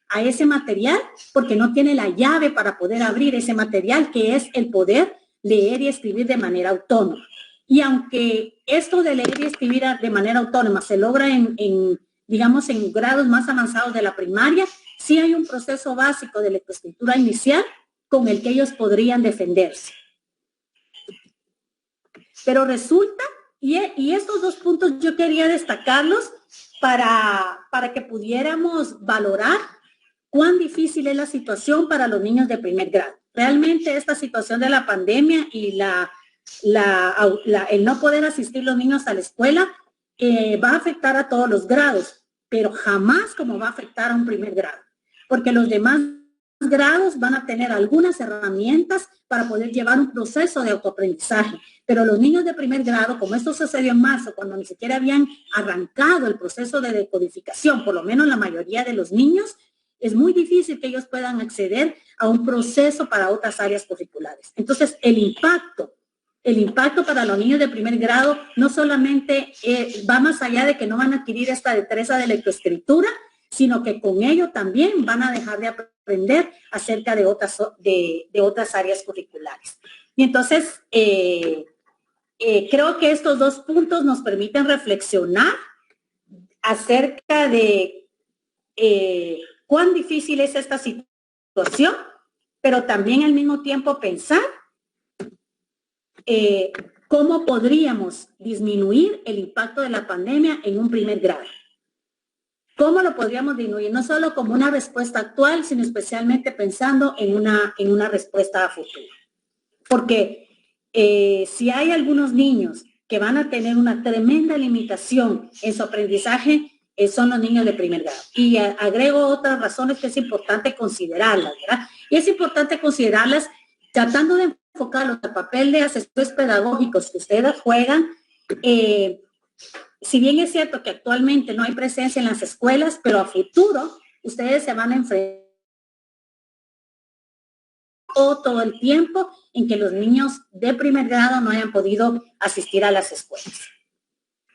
a ese material porque no tiene la llave para poder abrir ese material, que es el poder leer y escribir de manera autónoma. Y aunque esto de leer y escribir de manera autónoma se logra digamos, en grados más avanzados de la primaria, sí hay un proceso básico de lectoescritura inicial con el que ellos podrían defenderse. Pero resulta, y estos dos puntos yo quería destacarlos para que pudiéramos valorar cuán difícil es la situación para los niños de primer grado. Realmente esta situación de la pandemia y el no poder asistir los niños a la escuela va a afectar a todos los grados, pero jamás como va a afectar a un primer grado, porque los demás grados van a tener algunas herramientas para poder llevar un proceso de autoaprendizaje, pero los niños de primer grado, como esto sucedió en marzo, cuando ni siquiera habían arrancado el proceso de decodificación, por lo menos la mayoría de los niños, es muy difícil que ellos puedan acceder a un proceso para otras áreas curriculares. Entonces, el impacto para los niños de primer grado no solamente va más allá de que no van a adquirir esta destreza de lectoescritura, sino que con ello también van a dejar de aprender acerca de otras áreas curriculares. Y entonces, creo que estos dos puntos nos permiten reflexionar acerca de cuán difícil es esta situación, pero también al mismo tiempo pensar cómo podríamos disminuir el impacto de la pandemia en un primer grado. ¿Cómo lo podríamos disminuir? No solo como una respuesta actual, sino especialmente pensando en una respuesta a futuro. Porque si hay algunos niños que van a tener una tremenda limitación en su aprendizaje, son los niños de primer grado. Y agrego otras razones que es importante considerarlas, ¿verdad? Y es importante considerarlas tratando de enfocarlos al papel de asesores pedagógicos que ustedes juegan. Si bien es cierto que actualmente no hay presencia en las escuelas, pero a futuro ustedes se van a enfrentar todo el tiempo en que los niños de primer grado no hayan podido asistir a las escuelas.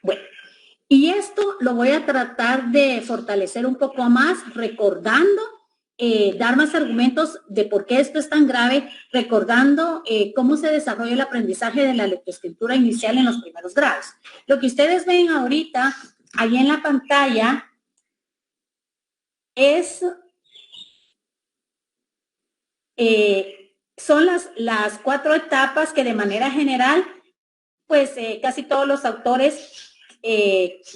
Bueno, y esto lo voy a tratar de fortalecer un poco más, recordando, dar más argumentos de por qué esto es tan grave, recordando cómo se desarrolla el aprendizaje de la lectoescritura inicial en los primeros grados. Lo que ustedes ven ahorita, ahí en la pantalla, son las 4 etapas que de manera general, pues casi todos los autores,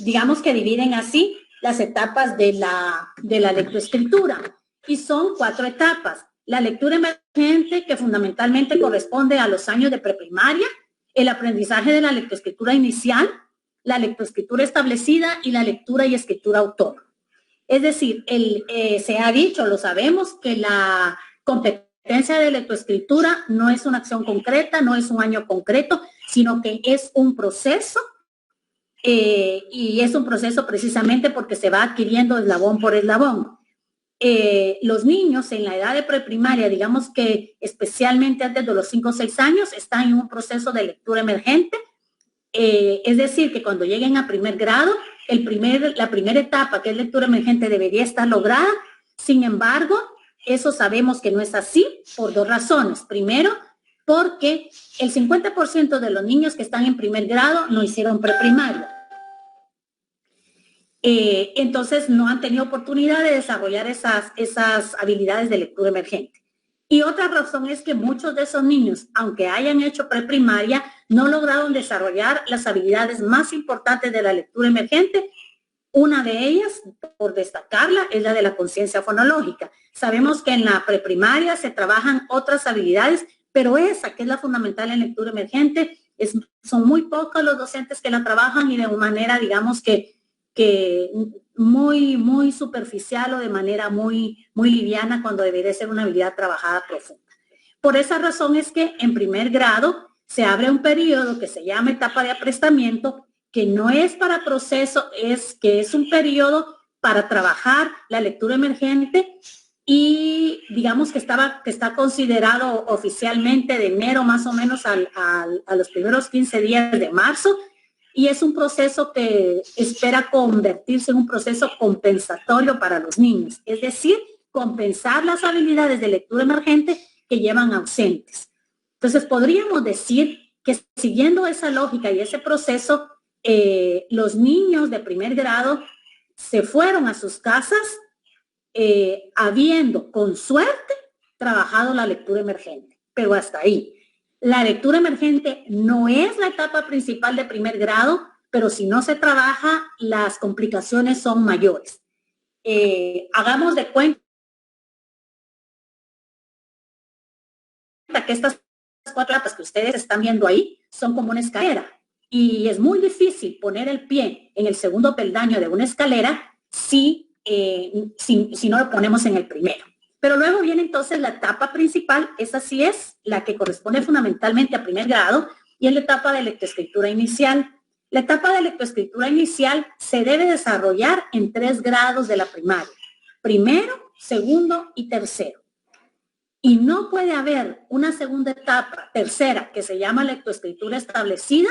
digamos que dividen así las etapas de la lectoescritura. Y son 4 etapas. La lectura emergente, que fundamentalmente corresponde a los años de preprimaria, el aprendizaje de la lectoescritura inicial, la lectoescritura establecida y la lectura y escritura autónoma. Es decir, se ha dicho, lo sabemos, que la competencia de lectoescritura no es una acción concreta, no es un año concreto, sino que es un proceso, y es un proceso precisamente porque se va adquiriendo eslabón por eslabón. Los niños en la edad de preprimaria, digamos que especialmente antes de los 5 o 6 años, están en un proceso de lectura emergente. Es decir, que cuando lleguen a primer grado, la primera etapa, que es lectura emergente, debería estar lograda. Sin embargo, eso sabemos que no es así por 2 razones. Primero, porque el 50% de los niños que están en primer grado no hicieron preprimaria. Entonces no han tenido oportunidad de desarrollar esas habilidades de lectura emergente. Y otra razón es que muchos de esos niños, aunque hayan hecho preprimaria, no lograron desarrollar las habilidades más importantes de la lectura emergente. Una de ellas, por destacarla, es la de la conciencia fonológica. Sabemos que en la preprimaria se trabajan otras habilidades, pero esa, que es la fundamental en lectura emergente, son muy pocos los docentes que la trabajan y de manera, digamos que muy superficial o de manera muy liviana, cuando debería ser una habilidad trabajada profunda. Por esa razón es que en primer grado se abre un periodo que se llama etapa de aprestamiento, que no es para proceso, que es un periodo para trabajar la lectura emergente, y digamos que está considerado oficialmente de enero más o menos a los primeros 15 días de marzo, y es un proceso que espera convertirse en un proceso compensatorio para los niños. Es decir, compensar las habilidades de lectura emergente que llevan ausentes. Entonces, podríamos decir que siguiendo esa lógica y ese proceso, los niños de primer grado se fueron a sus casas habiendo, con suerte, trabajado la lectura emergente, pero hasta ahí. La lectura emergente no es la etapa principal de primer grado, pero si no se trabaja, las complicaciones son mayores. Hagamos de cuenta que estas 4 etapas que ustedes están viendo ahí son como una escalera y es muy difícil poner el pie en el segundo peldaño de una escalera si no lo ponemos en el primero. Pero luego viene entonces la etapa principal, esa sí es la que corresponde fundamentalmente a primer grado y es la etapa de lectoescritura inicial. La etapa de lectoescritura inicial se debe desarrollar en 3 grados de la primaria, primero, segundo y tercero. Y no puede haber una segunda etapa, tercera, que se llama lectoescritura establecida,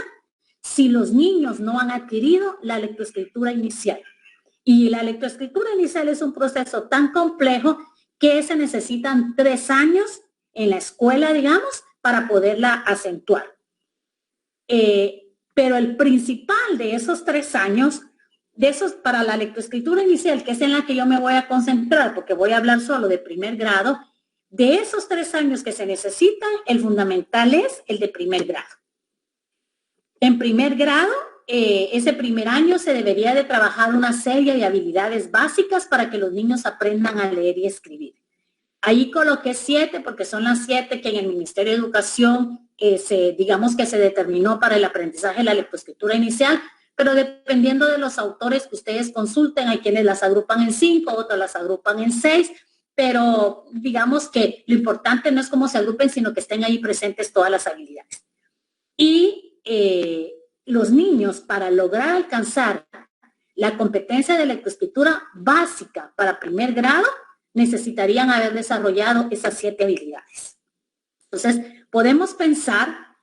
si los niños no han adquirido la lectoescritura inicial. Y la lectoescritura inicial es un proceso tan complejo que se necesitan 3 años en la escuela, digamos, para poderla acentuar. Pero el principal de esos 3 años, para la lectoescritura inicial, que es en la que yo me voy a concentrar, porque voy a hablar solo de primer grado, de esos 3 años que se necesitan, el fundamental es el de primer grado. En primer grado, ese primer año se debería de trabajar una serie de habilidades básicas para que los niños aprendan a leer y escribir. Ahí coloqué 7 porque son las 7 que en el Ministerio de Educación digamos que se determinó para el aprendizaje de la lectoescritura inicial, pero dependiendo de los autores que ustedes consulten, hay quienes las agrupan en 5, otros las agrupan en 6, pero digamos que lo importante no es cómo se agrupen, sino que estén ahí presentes todas las habilidades. Y los niños, para lograr alcanzar la competencia de lectoescritura básica para primer grado, necesitarían haber desarrollado esas 7 habilidades. Entonces, podemos pensar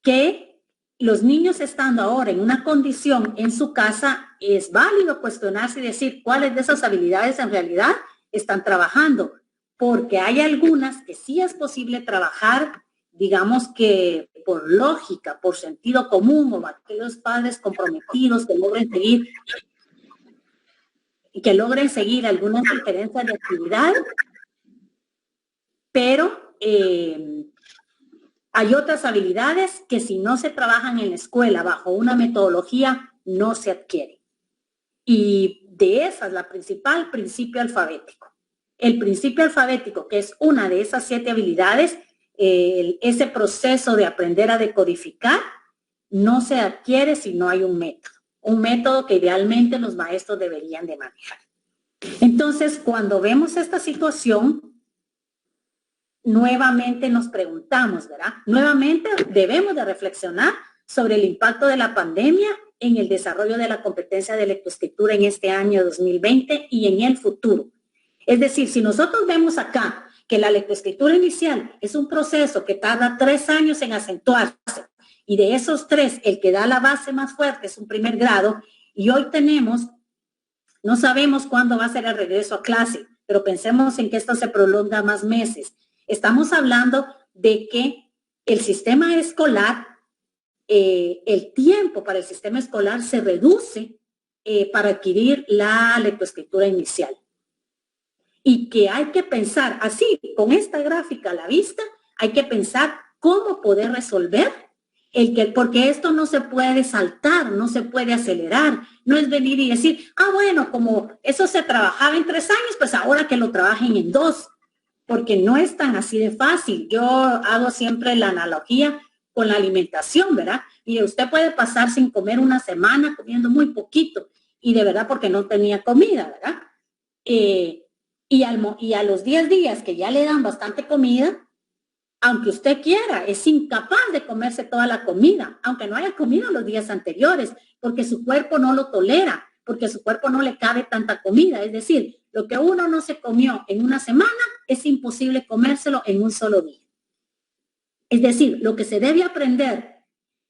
que los niños estando ahora en una condición en su casa, es válido cuestionarse y decir cuáles de esas habilidades en realidad están trabajando, porque hay algunas que sí es posible trabajar, digamos que por lógica, por sentido común, o aquellos padres comprometidos que logren seguir algunas diferencias de actividad, pero hay otras habilidades que si no se trabajan en la escuela bajo una metodología, no se adquieren. Y de esas, la principal, principio alfabético. El principio alfabético, que es una de esas 7 habilidades, ese proceso de aprender a decodificar, no se adquiere si no hay un método que idealmente los maestros deberían de manejar. Entonces, cuando vemos esta situación, nuevamente nos preguntamos, ¿verdad? Nuevamente debemos de reflexionar sobre el impacto de la pandemia en el desarrollo de la competencia de lectoescritura en este año 2020 y en el futuro. Es decir, si nosotros vemos acá que la lectoescritura inicial es un proceso que tarda 3 años en acentuarse, y de esos 3, el que da la base más fuerte es un primer grado, y hoy no sabemos cuándo va a ser el regreso a clase, pero pensemos en que esto se prolonga más meses. Estamos hablando de que el sistema escolar, el tiempo para el sistema escolar se reduce para adquirir la lectoescritura inicial. Y que hay que pensar, así, con esta gráfica a la vista, hay que pensar cómo poder resolver porque esto no se puede saltar, no se puede acelerar, no es venir y decir, bueno, como eso se trabajaba en 3 años, pues ahora que lo trabajen en 2, porque no es tan así de fácil. Yo hago siempre la analogía con la alimentación, ¿verdad? Y usted puede pasar sin comer una semana comiendo muy poquito, y de verdad porque no tenía comida, ¿verdad? Y a los 10 días que ya le dan bastante comida, aunque usted quiera, es incapaz de comerse toda la comida, aunque no haya comido los días anteriores, porque su cuerpo no lo tolera, porque su cuerpo no le cabe tanta comida. Es decir, lo que uno no se comió en una semana, es imposible comérselo en un solo día. Es decir, lo que se debe aprender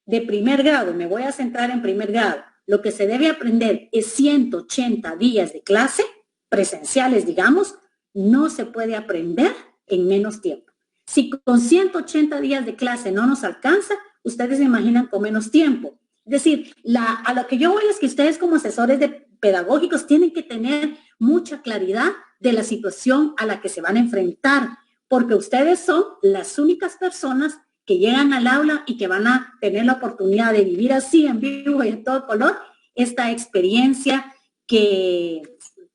de primer grado, me voy a centrar en primer grado, lo que se debe aprender es 180 días de clase, presenciales, digamos, no se puede aprender en menos tiempo. Si con 180 días de clase no nos alcanza, ustedes se imaginan con menos tiempo. Es decir, a lo que yo voy es que ustedes como asesores pedagógicos tienen que tener mucha claridad de la situación a la que se van a enfrentar, porque ustedes son las únicas personas que llegan al aula y que van a tener la oportunidad de vivir así en vivo y en todo color esta experiencia que,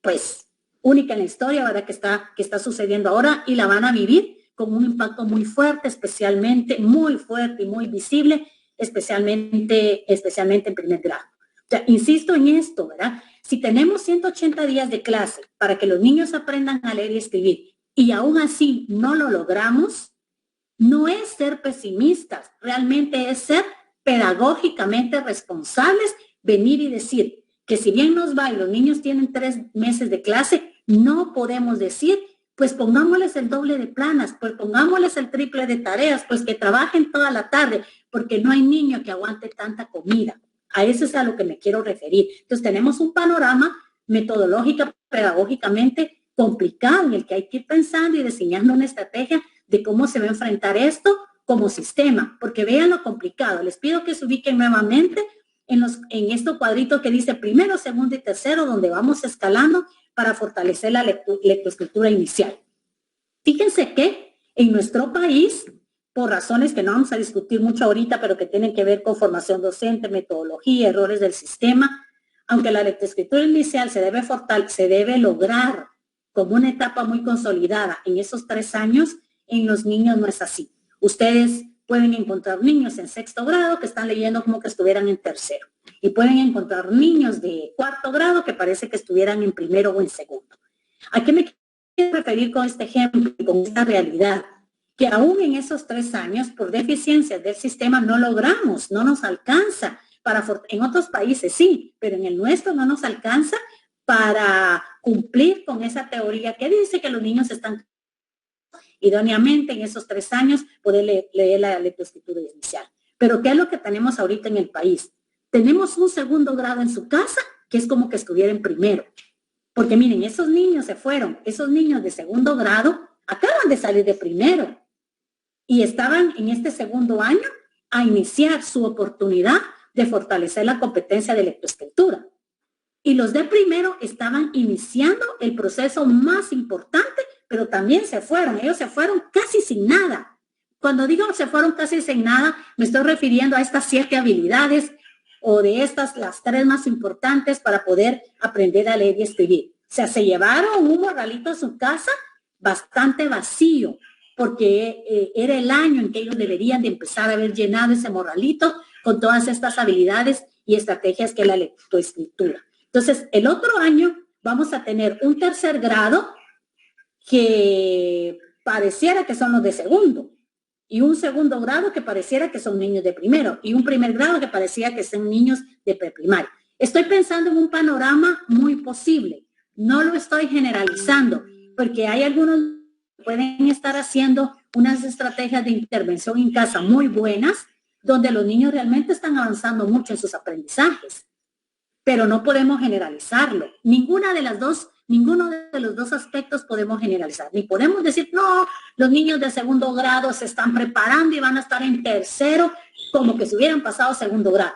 pues, única en la historia, ¿verdad? Que está sucediendo ahora, y la van a vivir con un impacto muy fuerte, especialmente, muy fuerte y muy visible, especialmente en primer grado. O sea, insisto en esto, ¿verdad? Si tenemos 180 días de clase para que los niños aprendan a leer y escribir y aún así no lo logramos, no es ser pesimistas, realmente es ser pedagógicamente responsables, venir y decir que si bien nos va y los niños tienen 3 meses de clase, no podemos decir, pues pongámosles el doble de planas, pues pongámosles el triple de tareas, pues que trabajen toda la tarde, porque no hay niño que aguante tanta comida. A eso es a lo que me quiero referir. Entonces tenemos un panorama metodológico, pedagógicamente complicado en el que hay que ir pensando y diseñando una estrategia de cómo se va a enfrentar esto como sistema, porque vean lo complicado. Les pido que se ubiquen nuevamente en estos cuadritos que dice primero, segundo y tercero, donde vamos escalando para fortalecer la lectoescritura inicial. Fíjense que en nuestro país, por razones que no vamos a discutir mucho ahorita, pero que tienen que ver con formación docente, metodología, errores del sistema, aunque la lectoescritura inicial se debe lograr como una etapa muy consolidada en esos 3 años, en los niños no es así. Ustedes pueden encontrar niños en 6º grado que están leyendo como que estuvieran en 3º. Y pueden encontrar niños de 4º grado que parece que estuvieran en 1º o en 2º. ¿A qué me quiero referir con este ejemplo, con esta realidad? Que aún en esos 3 años, por deficiencias del sistema, no logramos, no nos alcanza. En otros países sí, pero en el nuestro no nos alcanza para cumplir con esa teoría que dice que los niños están idóneamente en esos 3 años poder leer la lectoescritura inicial. Pero ¿qué es lo que tenemos ahorita en el país? Tenemos un 2º grado en su casa que es como que estuviera en 1º. Porque miren, esos niños se fueron, esos niños de 2º grado acaban de salir de 1º y estaban en este 2º año a iniciar su oportunidad de fortalecer la competencia de lectoescritura. Y los de 1º estaban iniciando el proceso más importante, pero también se fueron. Ellos se fueron casi sin nada. Cuando digo se fueron casi sin nada, me estoy refiriendo a estas 7 habilidades o de estas las 3 más importantes para poder aprender a leer y escribir. O sea, se llevaron un morralito a su casa bastante vacío, porque era el año en que ellos deberían de empezar a haber llenado ese morralito con todas estas habilidades y estrategias que es la lectoescritura. Entonces, el otro año vamos a tener un 3er grado que pareciera que son los de 2º, y un 2º grado que pareciera que son niños de 1º, y un 1er grado que parecía que son niños de preprimaria. Estoy pensando en un panorama muy posible, no lo estoy generalizando, porque hay algunos que pueden estar haciendo unas estrategias de intervención en casa muy buenas, donde los niños realmente están avanzando mucho en sus aprendizajes. Pero no podemos generalizarlo. Ninguno de los dos aspectos podemos generalizar. Ni podemos decir, no, los niños de 2º grado se están preparando y van a estar en 3º, como que se hubieran pasado 2º grado.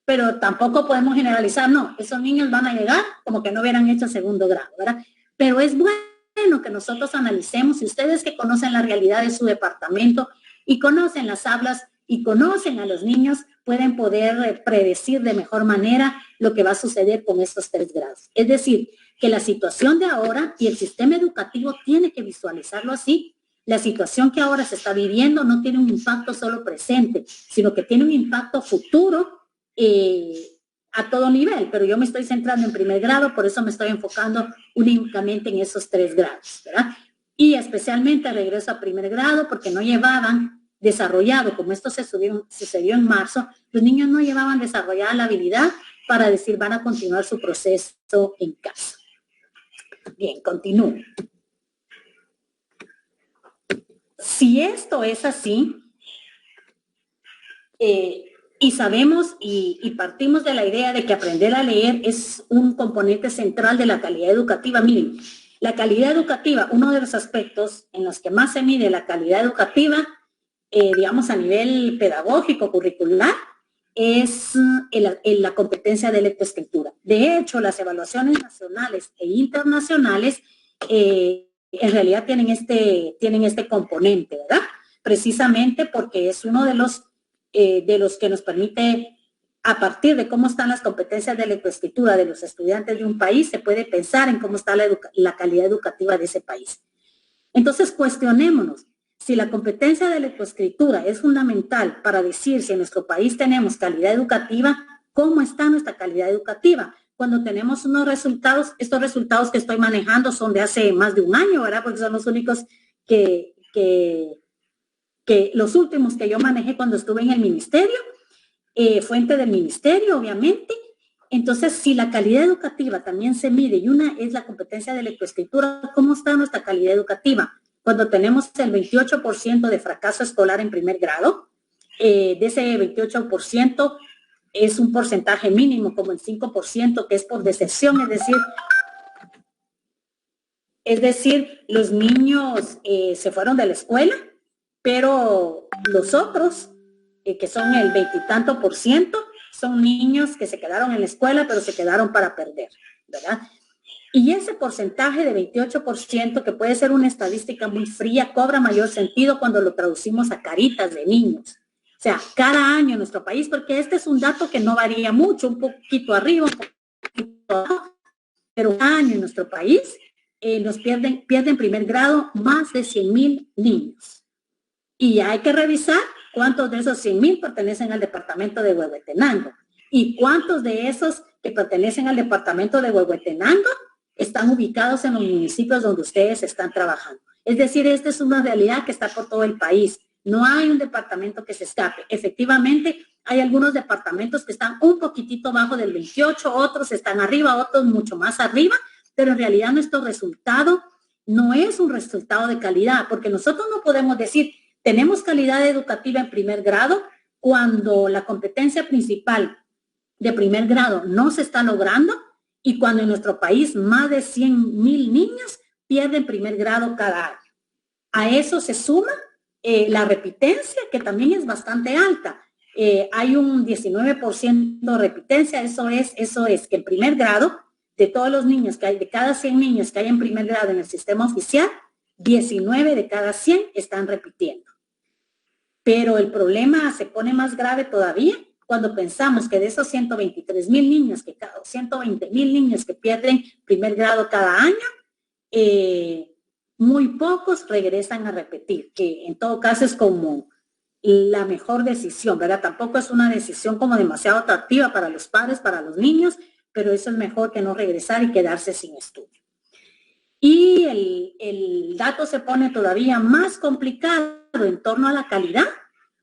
Pero tampoco podemos generalizar, no, esos niños van a llegar como que no hubieran hecho 2º grado, ¿verdad? Pero es bueno que nosotros analicemos, y ustedes que conocen la realidad de su departamento y conocen las aulas y conocen a los niños, pueden poder predecir de mejor manera lo que va a suceder con estos 3 grados. Es decir, que la situación de ahora y el sistema educativo tiene que visualizarlo así. La situación que ahora se está viviendo no tiene un impacto solo presente, sino que tiene un impacto futuro a todo nivel. Pero yo me estoy centrando en 1er grado, por eso me estoy enfocando únicamente en esos 3 grados, ¿verdad? Y especialmente regreso a 1er grado porque no llevaban desarrollado, como esto sucedió en marzo, los niños no llevaban desarrollada la habilidad para decir van a continuar su proceso en casa. Bien, continúo. Si esto es así, y sabemos y partimos de la idea de que aprender a leer es un componente central de la calidad educativa, miren, La calidad educativa, uno de los aspectos en los que más se mide la calidad educativa, digamos a nivel pedagógico, curricular, es la competencia de lectoescritura. De hecho, las evaluaciones nacionales e internacionales en realidad tienen este componente, ¿verdad? Precisamente porque es uno de los que nos permite, a partir de cómo están las competencias de lectoescritura de los estudiantes de un país, se puede pensar en cómo está la calidad educativa de ese país. Entonces, cuestionémonos. Si la competencia de lectoescritura es fundamental para decir si en nuestro país tenemos calidad educativa, ¿cómo está nuestra calidad educativa? Cuando tenemos unos resultados, estos resultados que estoy manejando son de hace más de un año, ¿verdad? Porque son los únicos que los últimos que yo manejé cuando estuve en el ministerio, fuente del ministerio, obviamente. Entonces, si la calidad educativa también se mide y una es la competencia de lectoescritura, ¿cómo está nuestra calidad educativa? Cuando tenemos el 28% de fracaso escolar en primer grado, de ese 28% es un porcentaje mínimo, como el 5%, que es por deserción, es decir, los niños se fueron de la escuela, pero los otros, que son el 20 y tanto por ciento, son niños que se quedaron en la escuela, pero se quedaron para perder, ¿verdad? Y ese porcentaje de 28%, que puede ser una estadística muy fría, cobra mayor sentido cuando lo traducimos a caritas de niños. O sea, cada año en nuestro país, porque este es un dato que no varía mucho, un poquito arriba, un poquito abajo, pero cada año en nuestro país nos pierden primer grado más de 100,000 niños. Y hay que revisar cuántos de esos 100,000 pertenecen al departamento de Huehuetenango y cuántos de esos que pertenecen al departamento de Huehuetenango están ubicados en los municipios donde ustedes están trabajando. Es decir, esta es una realidad que está por todo el país. No hay un departamento que se escape. Efectivamente, hay algunos departamentos que están un poquitito bajo del 28, otros están arriba, otros mucho más arriba, pero en realidad nuestro resultado no es un resultado de calidad, porque nosotros no podemos decir, tenemos calidad educativa en primer grado cuando la competencia principal de primer grado no se está logrando y cuando en nuestro país más de 100,000 niños pierden primer grado cada año. A eso se suma la repitencia, que también es bastante alta. Hay un 19% de repitencia, eso es que en primer grado, de todos los niños que hay, de cada 100 niños que hay en primer grado en el sistema oficial, 19 de cada 100 están repitiendo. Pero el problema se pone más grave todavía cuando pensamos que de esos 123,000 niños, 120,000 niños que pierden primer grado cada año, muy pocos regresan a repetir, que en todo caso es como la mejor decisión, ¿verdad? Tampoco es una decisión como demasiado atractiva para los padres, para los niños, pero eso es mejor que no regresar y quedarse sin estudio. Y el dato se pone todavía más complicado en torno a la calidad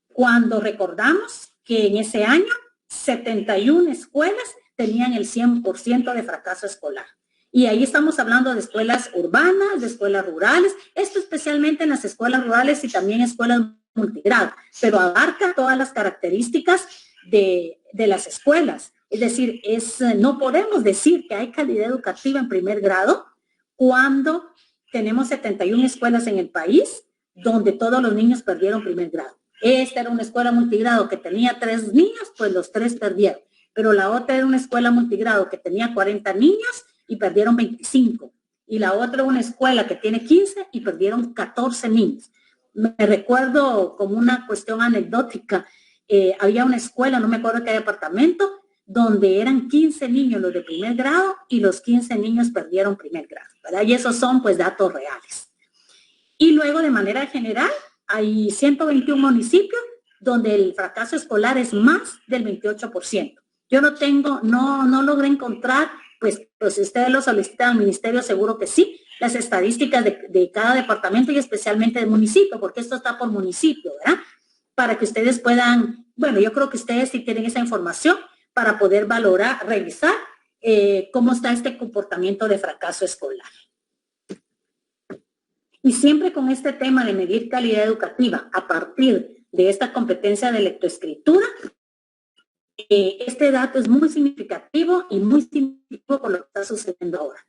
cuando recordamos que en ese año 71 escuelas tenían el 100% de fracaso escolar. Y ahí estamos hablando de escuelas urbanas, de escuelas rurales, esto especialmente en las escuelas rurales y también escuelas multigrado, pero abarca todas las características de las escuelas. Es decir, no podemos decir que hay calidad educativa en primer grado cuando tenemos 71 escuelas en el país donde todos los niños perdieron primer grado. Esta era una escuela multigrado que tenía 3 niños, pues los 3 perdieron. Pero la otra era una escuela multigrado que tenía 40 niños y perdieron 25. Y la otra una escuela que tiene 15 y perdieron 14 niños. Me recuerdo como una cuestión anecdótica, había una escuela, no me acuerdo qué departamento, donde eran 15 niños los de primer grado y los 15 niños perdieron primer grado, ¿verdad? Y esos son pues datos reales. Y luego de manera general, hay 121 municipios donde el fracaso escolar es más del 28%. Yo no logré encontrar, pues si ustedes lo solicitan al ministerio, seguro que sí, las estadísticas de cada departamento y especialmente del municipio, porque esto está por municipio, ¿verdad? Para que ustedes puedan, bueno, yo creo que ustedes sí tienen esa información para poder valorar, revisar cómo está este comportamiento de fracaso escolar. Y siempre con este tema de medir calidad educativa a partir de esta competencia de lectoescritura, este dato es muy significativo y muy significativo con lo que está sucediendo ahora.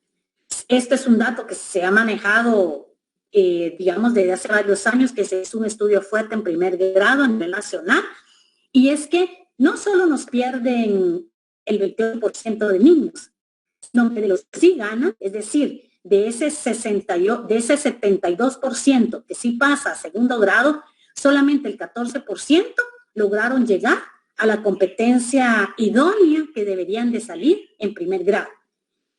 Este es un dato que se ha manejado, digamos, desde hace varios años, que se hizo un estudio fuerte en primer grado a nivel nacional, y es que no solo nos pierden el 28% de niños, sino que de los que sí ganan, es decir, de ese 72% que sí pasa a segundo grado, solamente el 14% lograron llegar a la competencia idónea que deberían de salir en primer grado.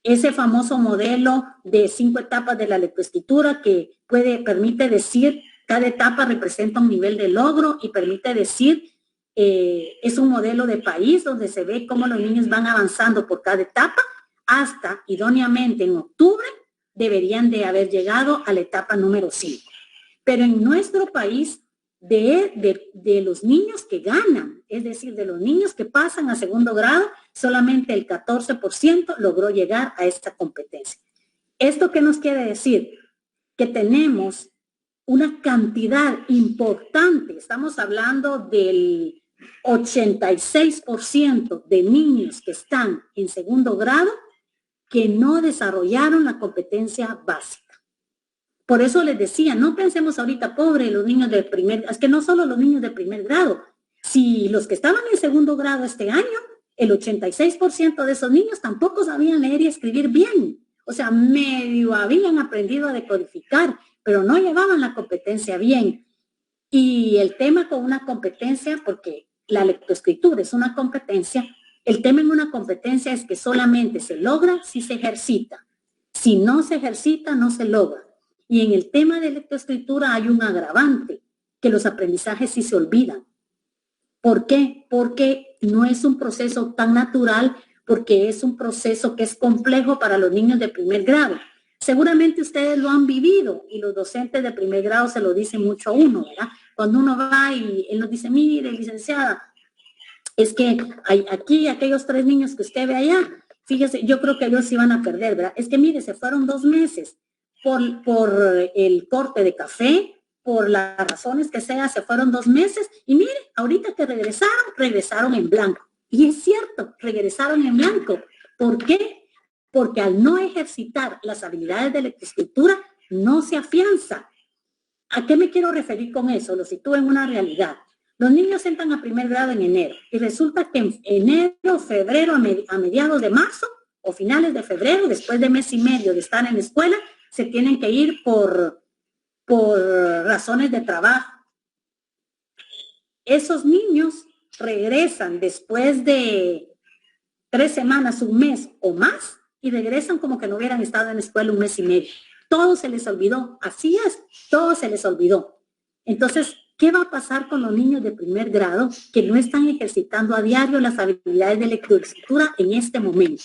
Ese famoso modelo de 5 etapas de la lectoescritura que permite decir, cada etapa representa un nivel de logro y permite decir, es un modelo de país donde se ve cómo los niños van avanzando por cada etapa hasta idóneamente en octubre deberían de haber llegado a la etapa número 5. Pero en nuestro país, de los niños que ganan, es decir, de los niños que pasan a segundo grado, solamente el 14% logró llegar a esta competencia. ¿Esto qué nos quiere decir? Que tenemos una cantidad importante, estamos hablando del 86% de niños que están en segundo grado que no desarrollaron la competencia básica. Por eso les decía, no pensemos ahorita, pobre, los niños de es que no solo los niños de primer grado, si los que estaban en segundo grado este año, el 86% de esos niños tampoco sabían leer y escribir bien. O sea, medio habían aprendido a decodificar, pero no llevaban la competencia bien. Y el tema con una competencia, porque la lectoescritura es una competencia, el tema en una competencia es que solamente se logra si se ejercita. Si no se ejercita, no se logra. Y en el tema de lectoescritura hay un agravante, que los aprendizajes sí se olvidan. ¿Por qué? Porque no es un proceso tan natural, porque es un proceso que es complejo para los niños de primer grado. Seguramente ustedes lo han vivido y los docentes de primer grado se lo dicen mucho a uno, ¿verdad? Cuando uno va y él nos dice, mire, licenciada, es que hay aquí aquellos 3 niños que usted ve allá, fíjese, yo creo que ellos iban a perder, ¿verdad? Es que mire, se fueron 2 meses por el corte de café, por las razones que sea, se fueron 2 meses y mire, ahorita que regresaron en blanco. Y es cierto, regresaron en blanco. ¿Por qué? Porque al no ejercitar las habilidades de lectoescritura, no se afianza. ¿A qué me quiero referir con eso? Lo sitúo en una realidad. Los niños entran a primer grado en enero y resulta que en enero, febrero, a mediados de marzo o finales de febrero, después de mes y medio de estar en la escuela, se tienen que ir por razones de trabajo. Esos niños regresan después de 3 semanas, un mes o más, y regresan como que no hubieran estado en la escuela un mes y medio. Todo se les olvidó, así es, todo se les olvidó. Entonces, ¿qué va a pasar con los niños de primer grado que no están ejercitando a diario las habilidades de lectoescritura en este momento?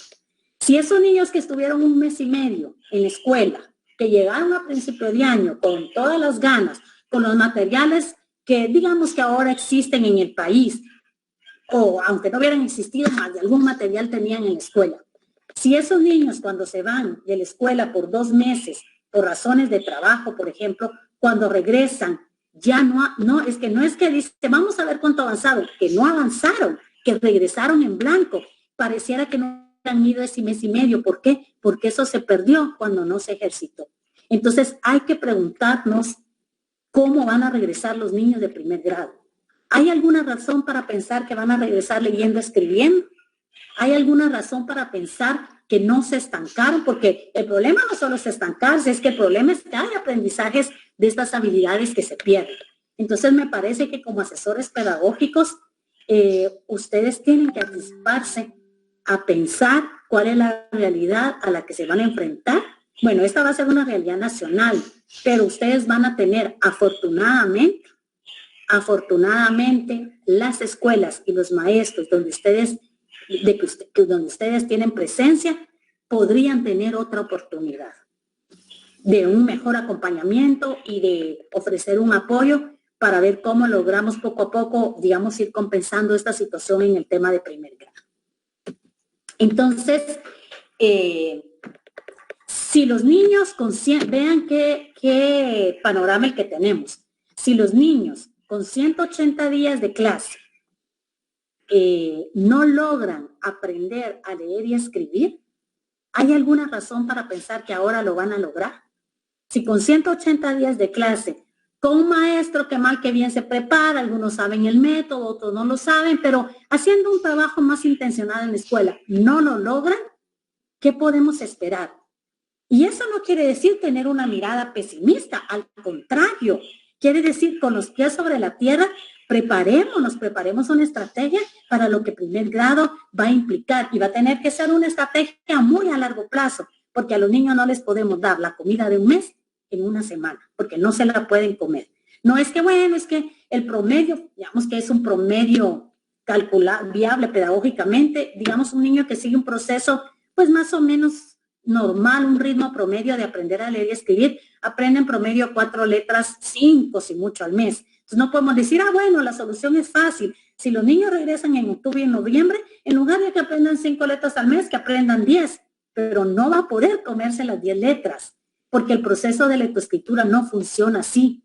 Si esos niños que estuvieron un mes y medio en la escuela, que llegaron a principio de año con todas las ganas, con los materiales que digamos que ahora existen en el país, o aunque no hubieran existido, más de algún material tenían en la escuela. Si esos niños cuando se van de la escuela por 2 meses, por razones de trabajo, por ejemplo, cuando regresan, ya no es que dice, vamos a ver cuánto avanzaron, que no avanzaron, que regresaron en blanco, pareciera que no han ido ese mes y medio. ¿Por qué? Porque eso se perdió cuando no se ejercitó. Entonces hay que preguntarnos cómo van a regresar los niños de primer grado. ¿Hay alguna razón para pensar que van a regresar leyendo, escribiendo? ¿Hay alguna razón para pensar que no se estancaron? Porque el problema no solo es estancarse, es que el problema es que hay aprendizajes de estas habilidades que se pierden. Entonces me parece que como asesores pedagógicos, ustedes tienen que anticiparse a pensar cuál es la realidad a la que se van a enfrentar. Bueno, esta va a ser una realidad nacional, pero ustedes van a tener afortunadamente, las escuelas y los maestros donde ustedes tienen presencia, podrían tener otra oportunidad de un mejor acompañamiento y de ofrecer un apoyo para ver cómo logramos poco a poco, digamos, ir compensando esta situación en el tema de primer grado. Entonces, si los niños vean qué panorama el que tenemos, si los niños con 180 días de clase no logran aprender a leer y escribir, ¿Hay alguna razón para pensar que ahora lo van a lograr? Si con 180 días de clase, con un maestro que mal que bien se prepara, algunos saben el método, otros no lo saben, pero haciendo un trabajo más intencionado en la escuela, no lo logran, ¿qué podemos esperar? Y eso no quiere decir tener una mirada pesimista, al contrario, quiere decir con los pies sobre la tierra, preparemos una estrategia para lo que primer grado va a implicar y va a tener que ser una estrategia muy a largo plazo, porque a los niños no les podemos dar la comida de un mes en una semana, porque no se la pueden comer. No es que, bueno, es que el promedio, digamos que es un promedio calculable, viable pedagógicamente, digamos un niño que sigue un proceso, pues más o menos normal, un ritmo promedio de aprender a leer y escribir, aprende en promedio 4 letras, 5 si mucho al mes. Entonces no podemos decir, bueno, la solución es fácil. Si los niños regresan en octubre y en noviembre, en lugar de que aprendan 5 letras al mes, que aprendan 10, pero no va a poder comerse las 10 letras, porque el proceso de lectoescritura no funciona así.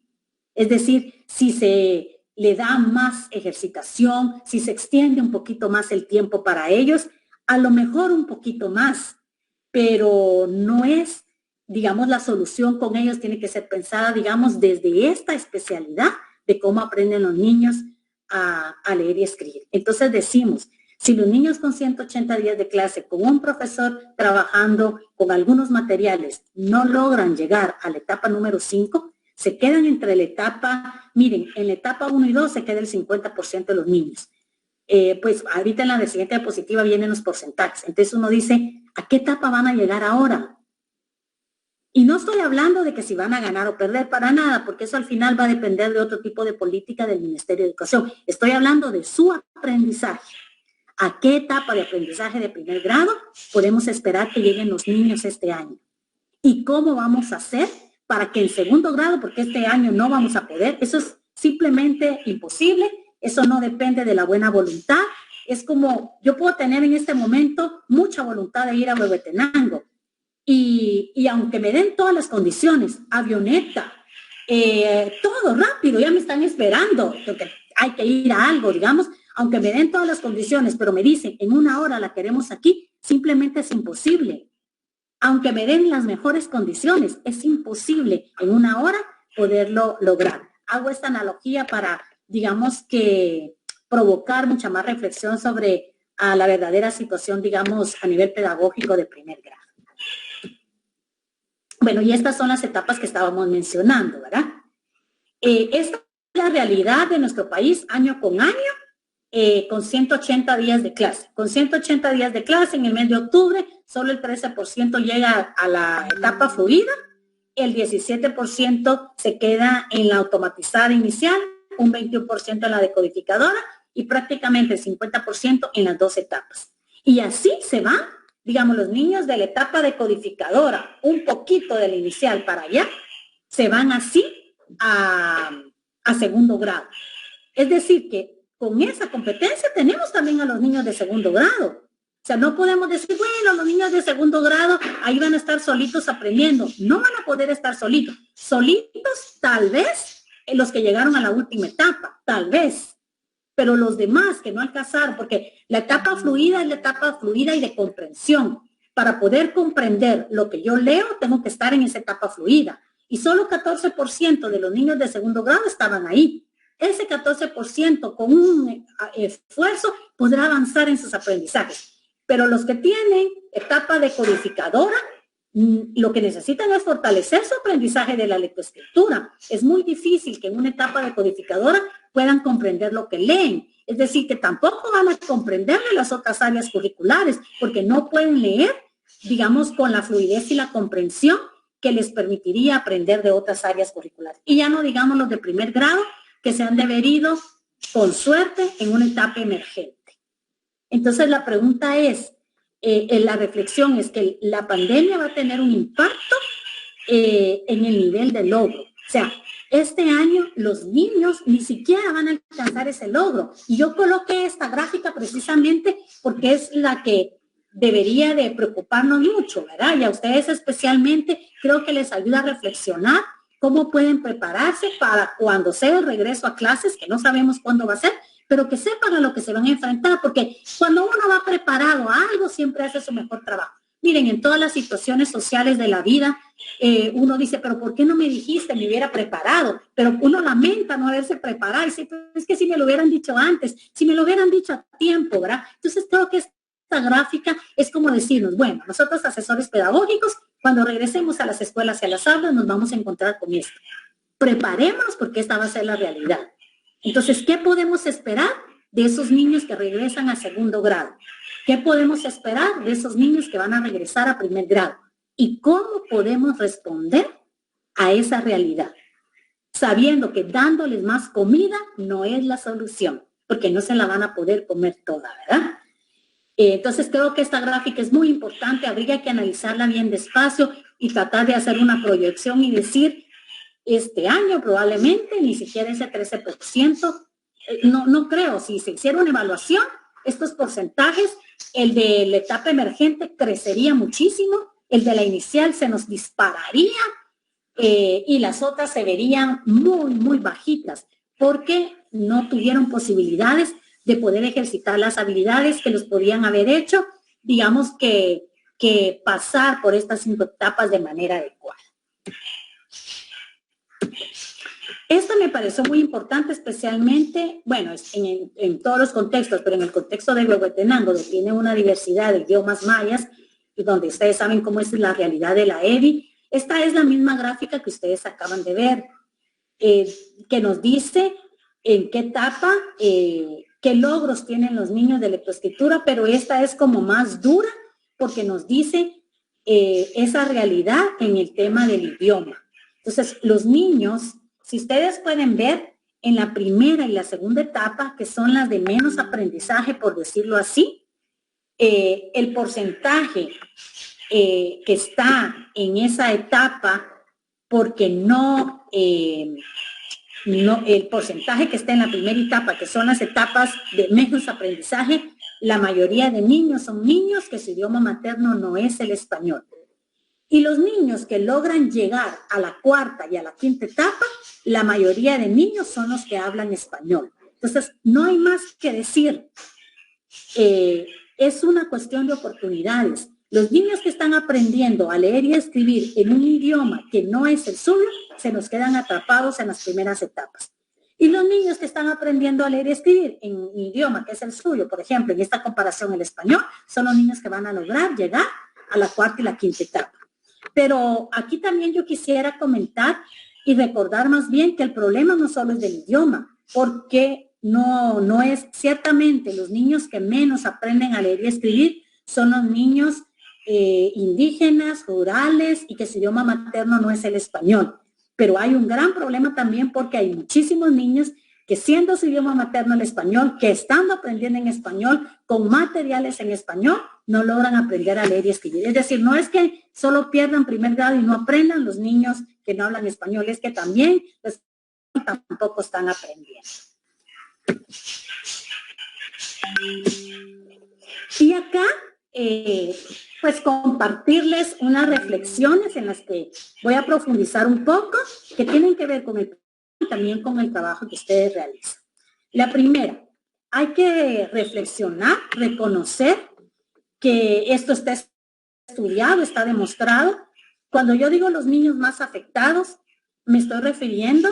Es decir, si se le da más ejercitación, si se extiende un poquito más el tiempo para ellos, a lo mejor un poquito más, pero no es, digamos, la solución con ellos tiene que ser pensada, digamos, desde esta especialidad de cómo aprenden los niños a leer y escribir. Entonces decimos, si los niños con 180 días de clase, con un profesor trabajando con algunos materiales, no logran llegar a la etapa número 5, se quedan entre la etapa, miren, en la etapa 1 y 2 se queda el 50% de los niños. Pues ahorita en la siguiente diapositiva vienen los porcentajes. Entonces uno dice, ¿a qué etapa van a llegar ahora? Y no estoy hablando de que si van a ganar o perder para nada, porque eso al final va a depender de otro tipo de política del Ministerio de Educación. Estoy hablando de su aprendizaje. ¿A qué etapa de aprendizaje de primer grado podemos esperar que lleguen los niños este año? ¿Y cómo vamos a hacer para que en segundo grado, porque este año no vamos a poder, eso es simplemente imposible, eso no depende de la buena voluntad, es como yo puedo tener en este momento mucha voluntad de ir a Huehuetenango y aunque me den todas las condiciones, avioneta, todo rápido, ya me están esperando, porque hay que ir a algo, digamos, aunque me den todas las condiciones, pero me dicen, en 1 hora la queremos aquí, simplemente es imposible. Aunque me den las mejores condiciones, es imposible en 1 hora poderlo lograr. Hago esta analogía para, digamos, que provocar mucha más reflexión sobre la verdadera situación, digamos, a nivel pedagógico de primer grado. Bueno, y estas son las etapas que estábamos mencionando, ¿verdad? Esta es la realidad de nuestro país año con año, con 180 días de clase. Con 180 días de clase, en el mes de octubre, solo el 13% llega a la etapa fluida, el 17% se queda en la automatizada inicial, un 21% en la decodificadora y prácticamente el 50% en las 2 etapas. Y así se van, digamos, los niños de la etapa decodificadora, un poquito de la inicial para allá, se van así a segundo grado. Es decir, que con esa competencia tenemos también a los niños de segundo grado. O sea, no podemos decir, bueno, los niños de segundo grado ahí van a estar solitos aprendiendo. No van a poder estar solitos. Solitos, tal vez, los que llegaron a la última etapa, tal vez. Pero los demás que no alcanzaron, porque la etapa fluida es la etapa fluida y de comprensión. Para poder comprender lo que yo leo, tengo que estar en esa etapa fluida. Y solo 14% de los niños de segundo grado estaban ahí. Ese 14% con un esfuerzo podrá avanzar en sus aprendizajes. Pero los que tienen etapa decodificadora, lo que necesitan es fortalecer su aprendizaje de la lectoescritura. Es muy difícil que en una etapa decodificadora puedan comprender lo que leen. Es decir, que tampoco van a comprender de las otras áreas curriculares, porque no pueden leer, digamos, con la fluidez y la comprensión que les permitiría aprender de otras áreas curriculares. Y ya no digamos los de primer grado, que se han devenido, con suerte, en una etapa emergente. Entonces, la pregunta es, la reflexión es que la pandemia va a tener un impacto en el nivel de logro. O sea, este año los niños ni siquiera van a alcanzar ese logro. Y yo coloqué esta gráfica precisamente porque es la que debería de preocuparnos mucho, ¿verdad? Y a ustedes especialmente creo que les ayuda a reflexionar cómo pueden prepararse para cuando sea el regreso a clases, que no sabemos cuándo va a ser, pero que sepan a lo que se van a enfrentar, porque cuando uno va preparado a algo, siempre hace su mejor trabajo. Miren, en todas las situaciones sociales de la vida, uno dice, pero ¿por qué no me dijiste? Me hubiera preparado. Pero uno lamenta no haberse preparado. Y dice, es que si me lo hubieran dicho antes, si me lo hubieran dicho a tiempo, ¿verdad? Entonces creo que esta gráfica es como decirnos, bueno, nosotros asesores pedagógicos, cuando regresemos a las escuelas y a las aulas, nos vamos a encontrar con esto. Preparémonos porque esta va a ser la realidad. Entonces, ¿qué podemos esperar de esos niños que regresan a segundo grado? ¿Qué podemos esperar de esos niños que van a regresar a primer grado? ¿Y cómo podemos responder a esa realidad? Sabiendo que dándoles más comida no es la solución, porque no se la van a poder comer toda, ¿verdad? Entonces creo que esta gráfica es muy importante, habría que analizarla bien despacio y tratar de hacer una proyección y decir, este año probablemente ni siquiera ese 13%, no creo, si se hiciera una evaluación, estos porcentajes, el de la etapa emergente crecería muchísimo, el de la inicial se nos dispararía y las otras se verían muy, muy bajitas, porque no tuvieron posibilidades de poder ejercitar las habilidades que los podían haber hecho, digamos que pasar por estas 5 etapas de manera adecuada. Esto me pareció muy importante, especialmente, bueno, en todos los contextos, pero en el contexto de Huehuetenango, donde tiene una diversidad de idiomas mayas, y donde ustedes saben cómo es la realidad de la EBI. Esta es la misma gráfica que ustedes acaban de ver, que nos dice en qué etapa, qué logros tienen los niños de lectoescritura, pero esta es como más dura, porque nos dice esa realidad en el tema del idioma. Entonces, los niños, si ustedes pueden ver, en la primera y la segunda etapa, que son las de menos aprendizaje, por decirlo así, el porcentaje que está en esa etapa, porque el porcentaje que está en la primera etapa, que son las etapas de menos aprendizaje, la mayoría de niños son niños que su idioma materno no es el español. Y los niños que logran llegar a la cuarta y a la quinta etapa, la mayoría de niños son los que hablan español. Entonces, no hay más que decir. Es una cuestión de oportunidades. Los niños que están aprendiendo a leer y a escribir en un idioma que no es el suyo, se nos quedan atrapados en las primeras etapas. Y los niños que están aprendiendo a leer y escribir en un idioma que es el suyo, por ejemplo, en esta comparación el español, son los niños que van a lograr llegar a la cuarta y la quinta etapa. Pero aquí también yo quisiera comentar y recordar más bien que el problema no solo es del idioma, porque no es ciertamente los niños que menos aprenden a leer y escribir son los niños indígenas, rurales y que su idioma materno no es el español. Pero hay un gran problema también porque hay muchísimos niños que siendo su idioma materno el español, que estando aprendiendo en español, con materiales en español, no logran aprender a leer y escribir. Es decir, no es que solo pierdan primer grado y no aprendan los niños que no hablan español, es que también pues, tampoco están aprendiendo. Y acá, pues compartirles unas reflexiones en las que voy a profundizar un poco, que tienen que ver con también con el trabajo que ustedes realizan. La primera, hay que reflexionar, reconocer que esto está estudiado, está demostrado. Cuando yo digo los niños más afectados, me estoy refiriendo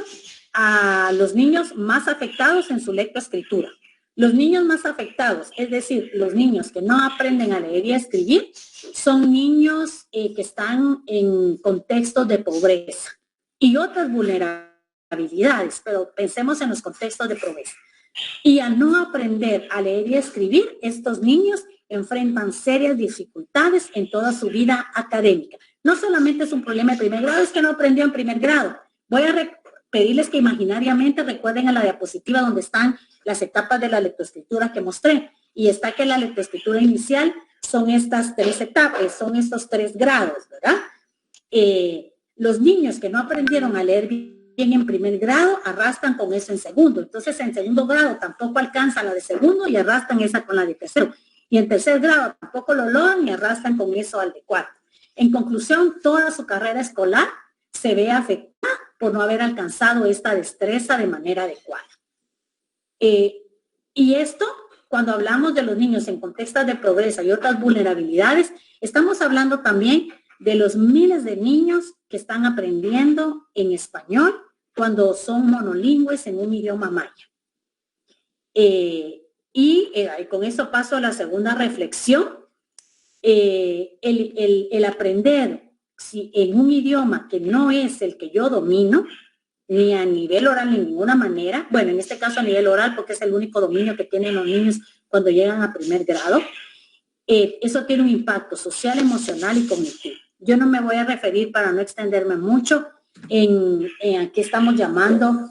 a los niños más afectados en su lectoescritura. Los niños más afectados, es decir, los niños que no aprenden a leer y a escribir, son niños que están en contextos de pobreza y otras vulnerabilidades, pero pensemos en los contextos de pobreza. Y al no aprender a leer y a escribir, estos niños enfrentan serias dificultades en toda su vida académica. No solamente es un problema de primer grado, es que no aprendió en primer grado. Voy a pedirles que imaginariamente recuerden a la diapositiva donde están las etapas de la lectoescritura que mostré. Y está que la lectoescritura inicial son estas 3 etapas, son estos 3 grados, ¿verdad? Los niños que no aprendieron a leer bien en primer grado arrastran con eso en segundo. Entonces, en segundo grado tampoco alcanzan la de segundo y arrastran esa con la de tercero. Y en tercer grado tampoco lo logran y arrastran con eso al de cuarto. En conclusión, toda su carrera escolar se ve afectada por no haber alcanzado esta destreza de manera adecuada. Y esto, cuando hablamos de los niños en contextos de pobreza y otras vulnerabilidades, Estamos hablando también de los miles de niños que están aprendiendo en español cuando son monolingües en un idioma maya. Con eso paso a la segunda reflexión. El aprender en un idioma que no es el que yo domino, ni a nivel oral ni de ninguna manera, bueno, en este caso a nivel oral porque es el único dominio que tienen los niños cuando llegan a primer grado, eso tiene un impacto social, emocional y cognitivo. Yo no me voy a referir, para no extenderme mucho, en qué estamos llamando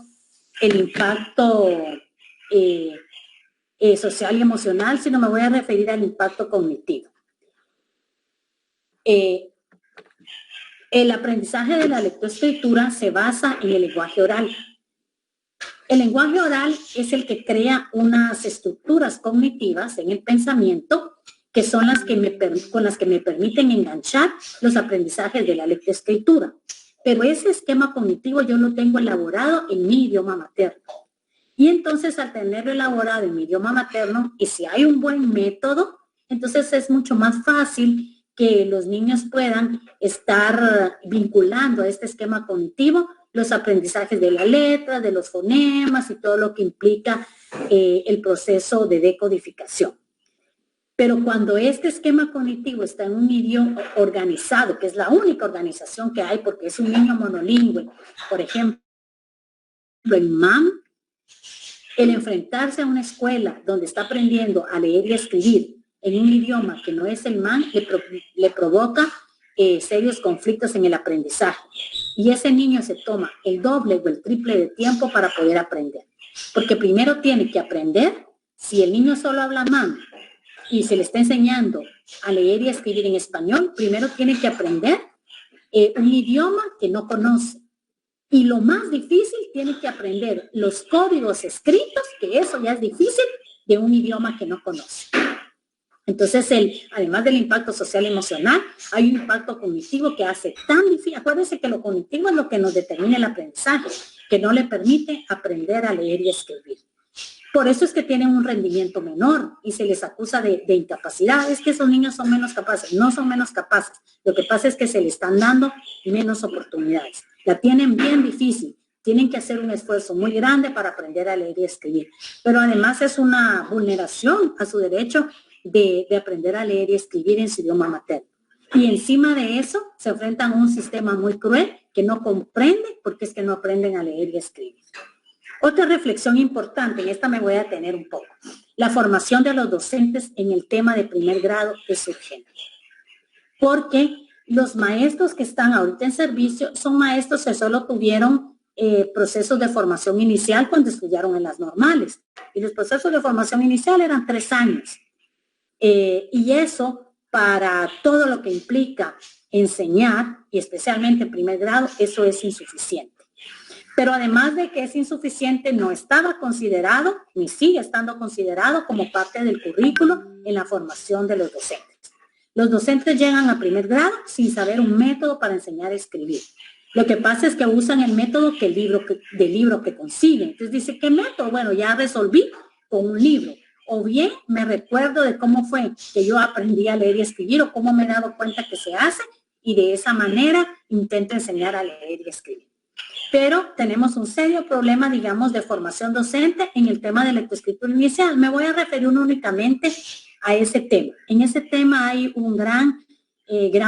el impacto social y emocional, sino me voy a referir al impacto cognitivo. El aprendizaje de la lectoescritura se basa en el lenguaje oral. El lenguaje oral es el que crea unas estructuras cognitivas en el pensamiento que son con las que me permiten enganchar los aprendizajes de la lectoescritura. Pero ese esquema cognitivo yo lo tengo elaborado en mi idioma materno. Y entonces al tenerlo elaborado en mi idioma materno, y si hay un buen método, entonces es mucho más fácil que los niños puedan estar vinculando a este esquema cognitivo los aprendizajes de la letra, de los fonemas y todo lo que implica el proceso de decodificación. Pero cuando este esquema cognitivo está en un idioma organizado, que es la única organización que hay porque es un niño monolingüe, por ejemplo, en MAM, el enfrentarse a una escuela donde está aprendiendo a leer y a escribir en un idioma que no es el MAM, le provoca serios conflictos en el aprendizaje. Y ese niño se toma el doble o el triple de tiempo para poder aprender. Porque primero tiene que aprender, si el niño solo habla MAM y se le está enseñando a leer y a escribir en español, primero tiene que aprender un idioma que no conoce. Y lo más difícil, tiene que aprender los códigos escritos, que eso ya es difícil, de un idioma que no conoce. Entonces, además del impacto social y emocional, hay un impacto cognitivo que hace tan difícil. Acuérdense que lo cognitivo es lo que nos determina el aprendizaje, que no le permite aprender a leer y escribir. Por eso es que tienen un rendimiento menor y se les acusa de incapacidad. Es que esos niños son menos capaces. No son menos capaces. Lo que pasa es que se les están dando menos oportunidades. La tienen bien difícil. Tienen que hacer un esfuerzo muy grande para aprender a leer y escribir. Pero además es una vulneración a su derecho de aprender a leer y escribir en su idioma materno. Y encima de eso se enfrentan a un sistema muy cruel que no comprende porque es que no aprenden a leer y escribir. Otra reflexión importante, y esta me voy a detener un poco. La formación de los docentes en el tema de primer grado es urgente. Porque los maestros que están ahorita en servicio son maestros que solo tuvieron procesos de formación inicial cuando estudiaron en las normales. Y los procesos de formación inicial eran 3 años. Y eso, para todo lo que implica enseñar, y especialmente en primer grado, eso es insuficiente. Pero además de que es insuficiente, no estaba considerado, ni sigue estando considerado como parte del currículo en la formación de los docentes. Los docentes llegan a primer grado sin saber un método para enseñar a escribir. Lo que pasa es que usan el método del libro que consiguen. Entonces dice, ¿qué método? Bueno, ya resolví con un libro. O bien me recuerdo de cómo fue que yo aprendí a leer y escribir o cómo me he dado cuenta que se hace y de esa manera intento enseñar a leer y escribir. Pero tenemos un serio problema, digamos, de formación docente en el tema de lectoescritura inicial. Me voy a referir únicamente a ese tema. En ese tema hay un gran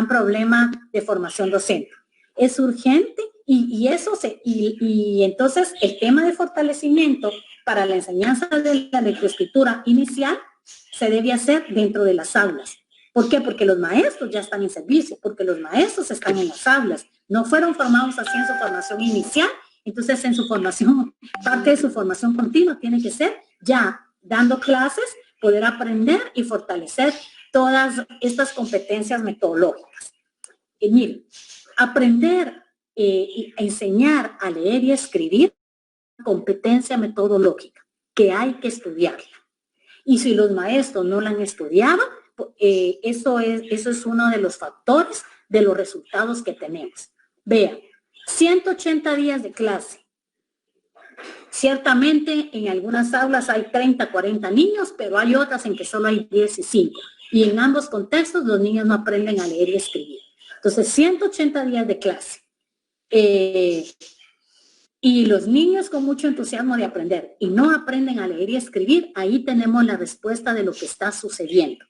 problema de formación docente. Es urgente y entonces el tema de fortalecimiento para la enseñanza de la lectoescritura inicial se debe hacer dentro de las aulas. ¿Por qué? Porque los maestros ya están en servicio, porque los maestros están en las aulas, no fueron formados así en su formación inicial, entonces en su formación, parte de su formación continua tiene que ser ya dando clases, poder aprender y fortalecer todas estas competencias metodológicas. Y miren, aprender y enseñar a leer y escribir, competencia metodológica, que hay que estudiarla. Y si los maestros no la han estudiado, eso es uno de los factores de los resultados que tenemos. Vean, 180 días de clase. Ciertamente en algunas aulas hay 30, 40 niños, pero hay otras en que solo hay 15. Y en ambos contextos los niños no aprenden a leer y escribir. Entonces, 180 días de clase. Y los niños con mucho entusiasmo de aprender y no aprenden a leer y escribir, ahí tenemos la respuesta de lo que está sucediendo.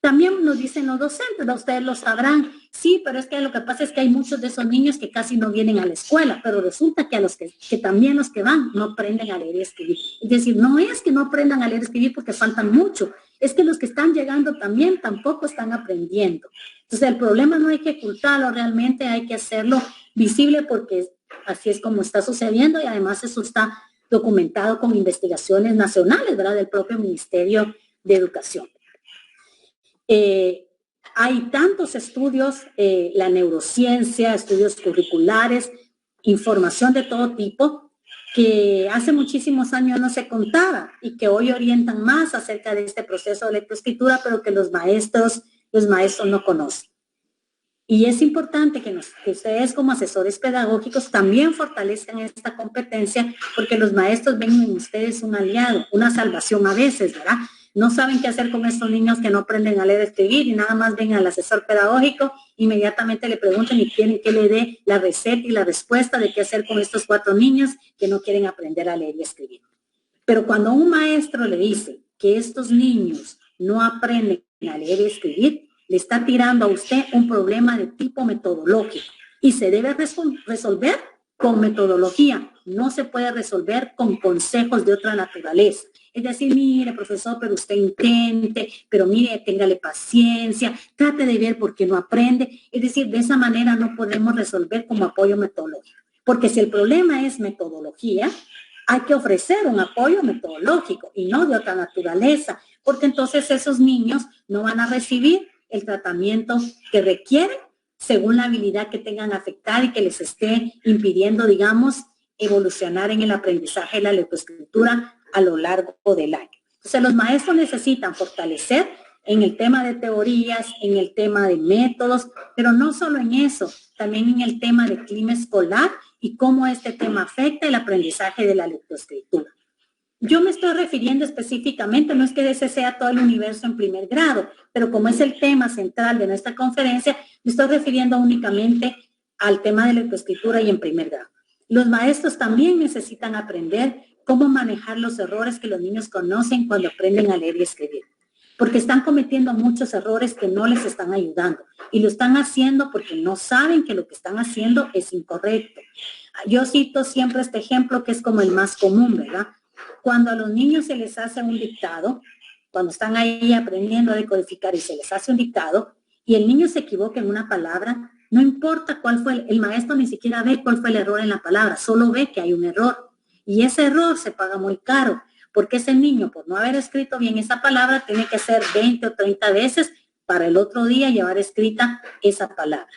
También nos dicen los docentes, ustedes lo sabrán, sí, pero es que lo que pasa es que hay muchos de esos niños que casi no vienen a la escuela, pero resulta que a los que también los que van no aprenden a leer y escribir. Es decir, no es que no aprendan a leer y escribir porque faltan mucho, es que los que están llegando también tampoco están aprendiendo. Entonces el problema no hay que ocultarlo, realmente hay que hacerlo visible porque así es como está sucediendo y además eso está documentado con investigaciones nacionales, ¿verdad?, del propio Ministerio de Educación. Hay tantos estudios, la neurociencia, estudios curriculares, información de todo tipo, que hace muchísimos años no se contaba y que hoy orientan más acerca de este proceso de lectoescritura, pero que los maestros no conocen. Y es importante que ustedes como asesores pedagógicos también fortalezcan esta competencia porque los maestros ven en ustedes un aliado, una salvación a veces, ¿verdad? No saben qué hacer con estos niños que no aprenden a leer y escribir y nada más ven al asesor pedagógico, inmediatamente le preguntan y quieren que le dé la receta y la respuesta de qué hacer con estos 4 niños que no quieren aprender a leer y escribir. Pero cuando un maestro le dice que estos niños no aprenden a leer y escribir, le está tirando a usted un problema de tipo metodológico y se debe resolver con metodología. No se puede resolver con consejos de otra naturaleza. Es decir, mire, profesor, pero usted intente, pero mire, téngale paciencia, trate de ver por qué no aprende. Es decir, de esa manera no podemos resolver como apoyo metodológico. Porque si el problema es metodología, hay que ofrecer un apoyo metodológico y no de otra naturaleza, porque entonces esos niños no van a recibir el tratamiento que requieren según la habilidad que tengan afectada y que les esté impidiendo, digamos, evolucionar en el aprendizaje de la lectoescritura a lo largo del año. Entonces, los maestros necesitan fortalecer en el tema de teorías, en el tema de métodos, pero no solo en eso, también en el tema de clima escolar y cómo este tema afecta el aprendizaje de la lectoescritura. Yo me estoy refiriendo específicamente, no es que ese sea todo el universo en primer grado, pero como es el tema central de nuestra conferencia, me estoy refiriendo únicamente al tema de lectoescritura y en primer grado. Los maestros también necesitan aprender cómo manejar los errores que los niños conocen cuando aprenden a leer y escribir, porque están cometiendo muchos errores que no les están ayudando y lo están haciendo porque no saben que lo que están haciendo es incorrecto. Yo cito siempre este ejemplo que es como el más común, ¿verdad? Cuando a los niños se les hace un dictado, cuando están ahí aprendiendo a decodificar y se les hace un dictado y el niño se equivoca en una palabra, no importa cuál fue, el maestro ni siquiera ve cuál fue el error en la palabra, solo ve que hay un error. Y ese error se paga muy caro, porque ese niño, por no haber escrito bien esa palabra, tiene que hacer 20 o 30 veces para el otro día llevar escrita esa palabra.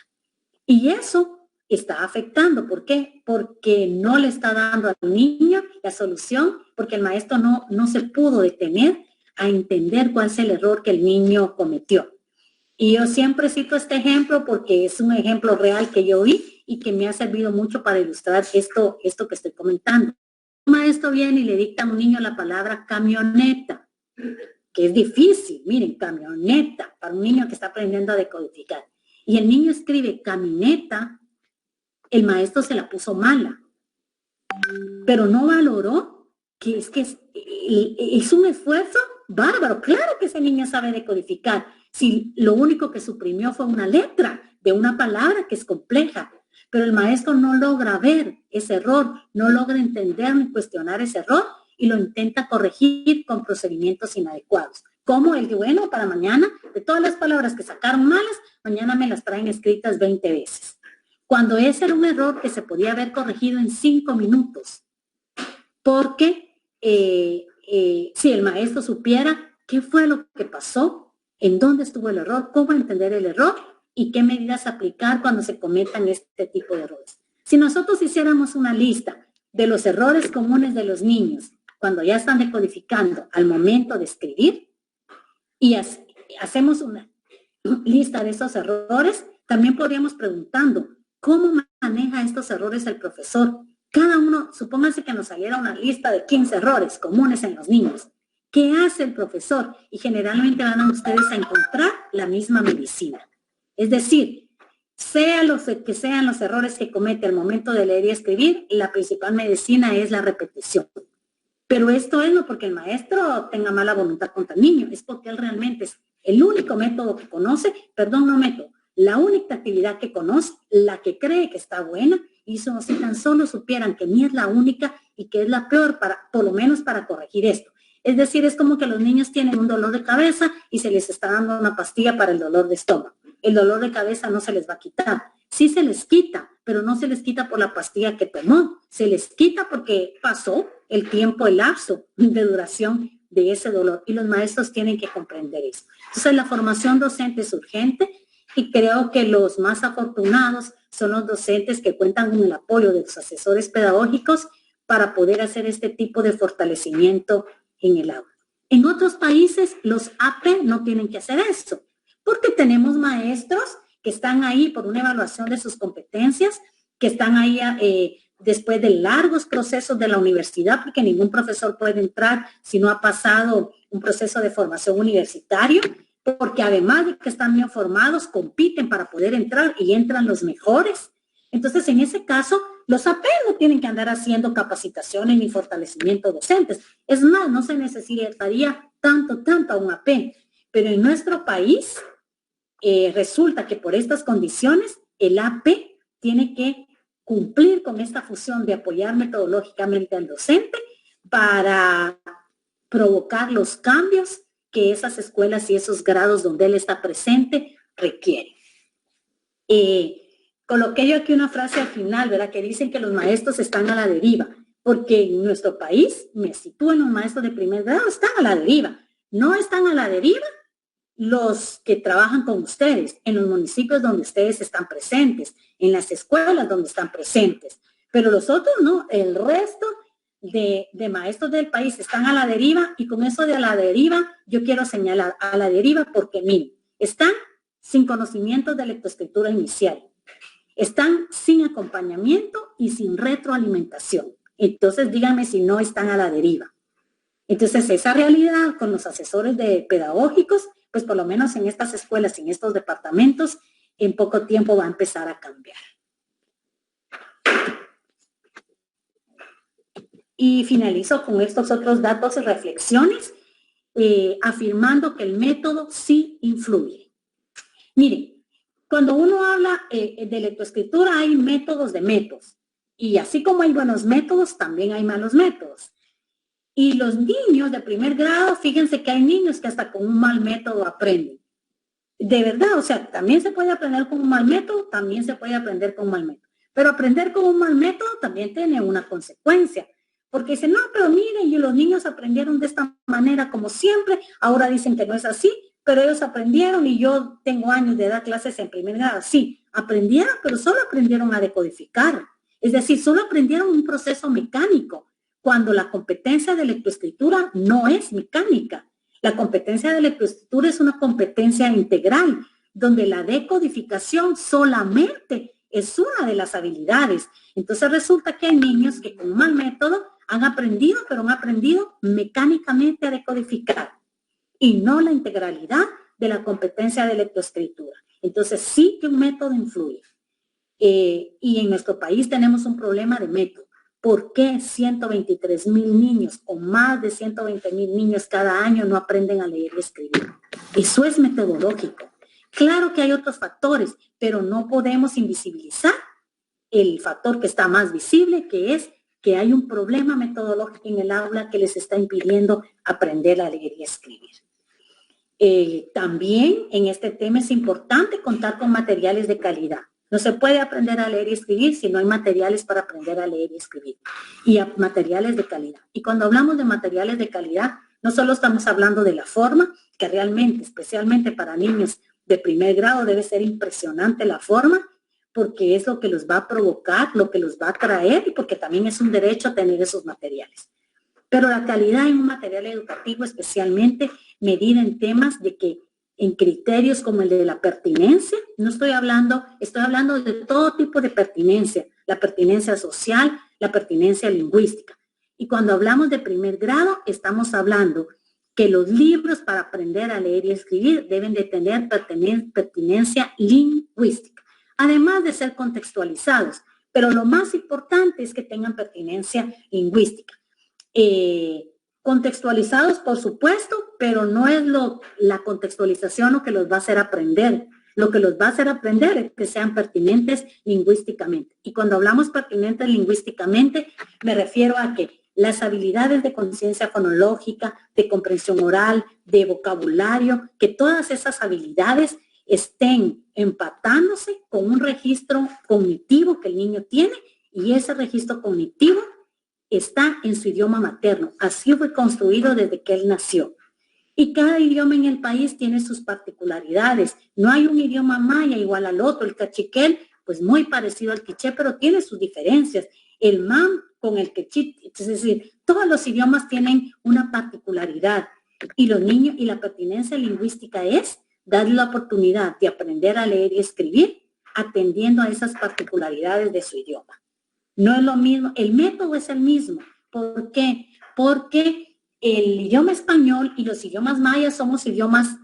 Y eso está afectando. ¿Por qué? Porque no le está dando al niño la solución, porque el maestro no se pudo detener a entender cuál es el error que el niño cometió. Y yo siempre cito este ejemplo porque es un ejemplo real que yo vi y que me ha servido mucho para ilustrar esto que estoy comentando. Un maestro viene y le dicta a un niño la palabra camioneta, que es difícil, miren, camioneta, para un niño que está aprendiendo a decodificar. Y el niño escribe camineta, el maestro se la puso mala, pero no valoró que es un esfuerzo bárbaro. Claro que ese niño sabe decodificar, si lo único que suprimió fue una letra de una palabra que es compleja, pero el maestro no logra ver ese error, no logra entender ni cuestionar ese error y lo intenta corregir con procedimientos inadecuados. Como el que, bueno, para mañana, de todas las palabras que sacaron malas, mañana me las traen escritas 20 veces. Cuando ese era un error que se podía haber corregido en 5 minutos. Porque si el maestro supiera qué fue lo que pasó, en dónde estuvo el error, cómo entender el error y qué medidas aplicar cuando se cometan este tipo de errores. Si nosotros hiciéramos una lista de los errores comunes de los niños cuando ya están decodificando al momento de escribir y hacemos una lista de esos errores, también podríamos preguntando, ¿cómo maneja estos errores el profesor? Cada uno, supónganse que nos saliera una lista de 15 errores comunes en los niños. ¿Qué hace el profesor? Y generalmente van a ustedes a encontrar la misma medicina. Es decir, sea los que sean los errores que comete al momento de leer y escribir, la principal medicina es la repetición. Pero esto es no porque el maestro tenga mala voluntad contra el niño, es porque él realmente es el único método que conoce, la única actividad que conoce, la que cree que está buena, y si tan solo supieran que ni es la única y que es la peor, por lo menos para corregir esto. Es decir, es como que los niños tienen un dolor de cabeza y se les está dando una pastilla para el dolor de estómago. El dolor de cabeza no se les va a quitar. Sí se les quita, pero no se les quita por la pastilla que tomó. Se les quita porque pasó el tiempo, el lapso de duración de ese dolor. Y los maestros tienen que comprender eso. Entonces, la formación docente es urgente y creo que los más afortunados son los docentes que cuentan con el apoyo de los asesores pedagógicos para poder hacer este tipo de fortalecimiento en el aula. En otros países, los AP no tienen que hacer eso, porque tenemos maestros que están ahí por una evaluación de sus competencias, que están ahí después de largos procesos de la universidad, porque ningún profesor puede entrar si no ha pasado un proceso de formación universitario, porque además de que están bien formados, compiten para poder entrar y entran los mejores. Entonces, en ese caso, los AP no tienen que andar haciendo capacitaciones ni fortalecimiento docentes. Es más, no se necesitaría tanto a un AP. Pero en nuestro país, resulta que por estas condiciones, el AP tiene que cumplir con esta función de apoyar metodológicamente al docente para provocar los cambios que esas escuelas y esos grados donde él está presente requieren. Coloqué yo aquí una frase al final, ¿verdad? Que dicen que los maestros están a la deriva, porque en nuestro país, me sitúo en los maestros de primer grado, están a la deriva. No están a la deriva los que trabajan con ustedes, en los municipios donde ustedes están presentes, en las escuelas donde están presentes. Pero los otros no, el resto de maestros del país están a la deriva, y con eso de a la deriva, yo quiero señalar a la deriva porque, miren, están sin conocimientos de lectoescritura inicial, están sin acompañamiento y sin retroalimentación. Entonces, díganme si no están a la deriva. Entonces, esa realidad con los asesores pedagógicos, pues por lo menos en estas escuelas, en estos departamentos, en poco tiempo va a empezar a cambiar. Y finalizo con estos otros datos y reflexiones, afirmando que el método sí influye. Miren, cuando uno habla de lectoescritura, hay métodos de métodos. Y así como hay buenos métodos, también hay malos métodos. Y los niños de primer grado, fíjense que hay niños que hasta con un mal método aprenden. De verdad, o sea, también se puede aprender con un mal método, también se puede aprender con un mal método. Pero aprender con un mal método también tiene una consecuencia. Porque dicen, no, pero miren, y los niños aprendieron de esta manera como siempre, ahora dicen que no es así, pero ellos aprendieron y yo tengo años de dar clases en primer grado. Sí, aprendieron, pero solo aprendieron a decodificar. Es decir, solo aprendieron un proceso mecánico, cuando la competencia de lectoescritura no es mecánica. La competencia de lectoescritura es una competencia integral, donde la decodificación solamente es una de las habilidades. Entonces resulta que hay niños que con un mal método han aprendido, pero han aprendido mecánicamente a decodificar y no la integralidad de la competencia de lectoescritura. Entonces sí que un método influye. Y en nuestro país tenemos un problema de método. ¿Por qué 123,000 niños o más de 120,000 niños cada año no aprenden a leer y escribir? Eso es metodológico. Claro que hay otros factores, pero no podemos invisibilizar el factor que está más visible, que es que hay un problema metodológico en el aula que les está impidiendo aprender a leer y escribir. También en este tema es importante contar con materiales de calidad. No se puede aprender a leer y escribir si no hay materiales para aprender a leer y escribir. Y materiales de calidad. Y cuando hablamos de materiales de calidad, no solo estamos hablando de la forma, que realmente, especialmente para niños de primer grado, debe ser impresionante la forma, porque es lo que los va a provocar, lo que los va a traer, y porque también es un derecho tener esos materiales. Pero la calidad en un material educativo, especialmente medida en temas de que en criterios como el de la pertinencia, estoy hablando de todo tipo de pertinencia, la pertinencia social, la pertinencia lingüística. Y cuando hablamos de primer grado, estamos hablando que los libros para aprender a leer y escribir deben de tener pertinencia lingüística, además de ser contextualizados, pero lo más importante es que tengan pertinencia lingüística. Contextualizados, por supuesto, pero no es la contextualización lo que los va a hacer aprender. Lo que los va a hacer aprender es que sean pertinentes lingüísticamente. Y cuando hablamos pertinentes lingüísticamente, me refiero a que las habilidades de conciencia fonológica, de comprensión oral, de vocabulario, que todas esas habilidades estén empatándose con un registro cognitivo que el niño tiene, y ese registro cognitivo está en su idioma materno. Así fue construido desde que él nació. Y cada idioma en el país tiene sus particularidades. No hay un idioma maya igual al otro. El cachiquel, pues muy parecido al quiché, pero tiene sus diferencias. El mam con el quechí, es decir, todos los idiomas tienen una particularidad. Y los niños, y la pertinencia lingüística es darle la oportunidad de aprender a leer y escribir atendiendo a esas particularidades de su idioma. No es lo mismo, el método es el mismo. ¿Por qué? Porque el idioma español y los idiomas mayas somos idiomas,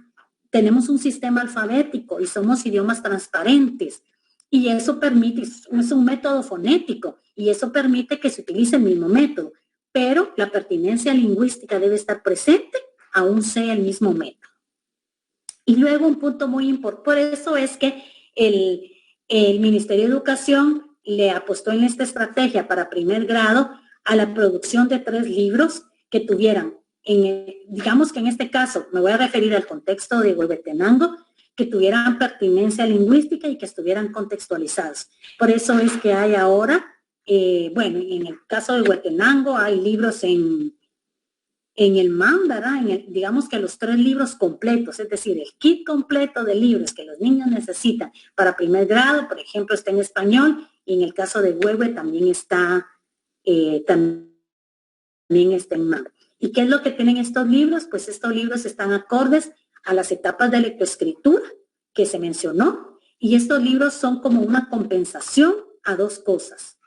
tenemos un sistema alfabético y somos idiomas transparentes. Y eso permite, es un método fonético, y eso permite que se utilice el mismo método. Pero la pertinencia lingüística debe estar presente, aún sea el mismo método. Y luego un punto muy importante, por eso es que el Ministerio de Educación le apostó en esta estrategia para primer grado a la producción de 3 libros que tuvieran, digamos que en este caso, me voy a referir al contexto de Huehuetenango, que tuvieran pertinencia lingüística y que estuvieran contextualizados. Por eso es que hay ahora, bueno, en el caso de Huehuetenango hay libros en el MAM, ¿verdad? Digamos que los 3 libros completos, es decir, el kit completo de libros que los niños necesitan para primer grado, por ejemplo, está en español, y en el caso de Huehue también está en MAM. ¿Y qué es lo que tienen estos libros? Pues estos libros están acordes a las etapas de lectoescritura que se mencionó, y estos libros son como una compensación a 2 cosas.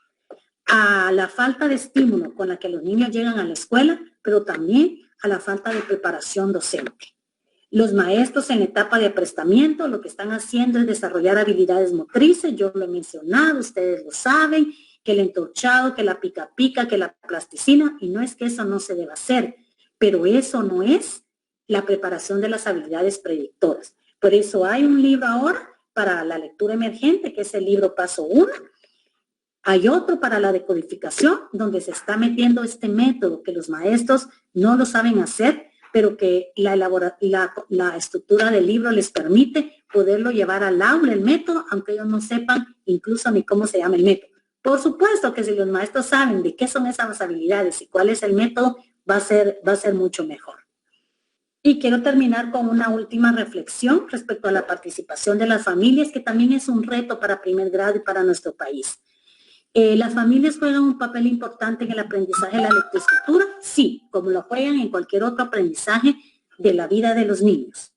A la falta de estímulo con la que los niños llegan a la escuela, pero también a la falta de preparación docente. Los maestros en la etapa de aprestamiento lo que están haciendo es desarrollar habilidades motrices, yo lo he mencionado, ustedes lo saben, que el entorchado, que la pica pica, que la plasticina, y no es que eso no se deba hacer, pero eso no es la preparación de las habilidades predictoras. Por eso hay un libro ahora para la lectura emergente, que es el libro Paso 1. Hay otro para la decodificación, donde se está metiendo este método que los maestros no lo saben hacer, pero que la estructura del libro les permite poderlo llevar al aula, el método, aunque ellos no sepan incluso ni cómo se llama el método. Por supuesto que si los maestros saben de qué son esas habilidades y cuál es el método, va a ser mucho mejor. Y quiero terminar con una última reflexión respecto a la participación de las familias, que también es un reto para primer grado y para nuestro país. ¿Las familias juegan un papel importante en el aprendizaje de la lectoescritura? Sí, como lo juegan en cualquier otro aprendizaje de la vida de los niños.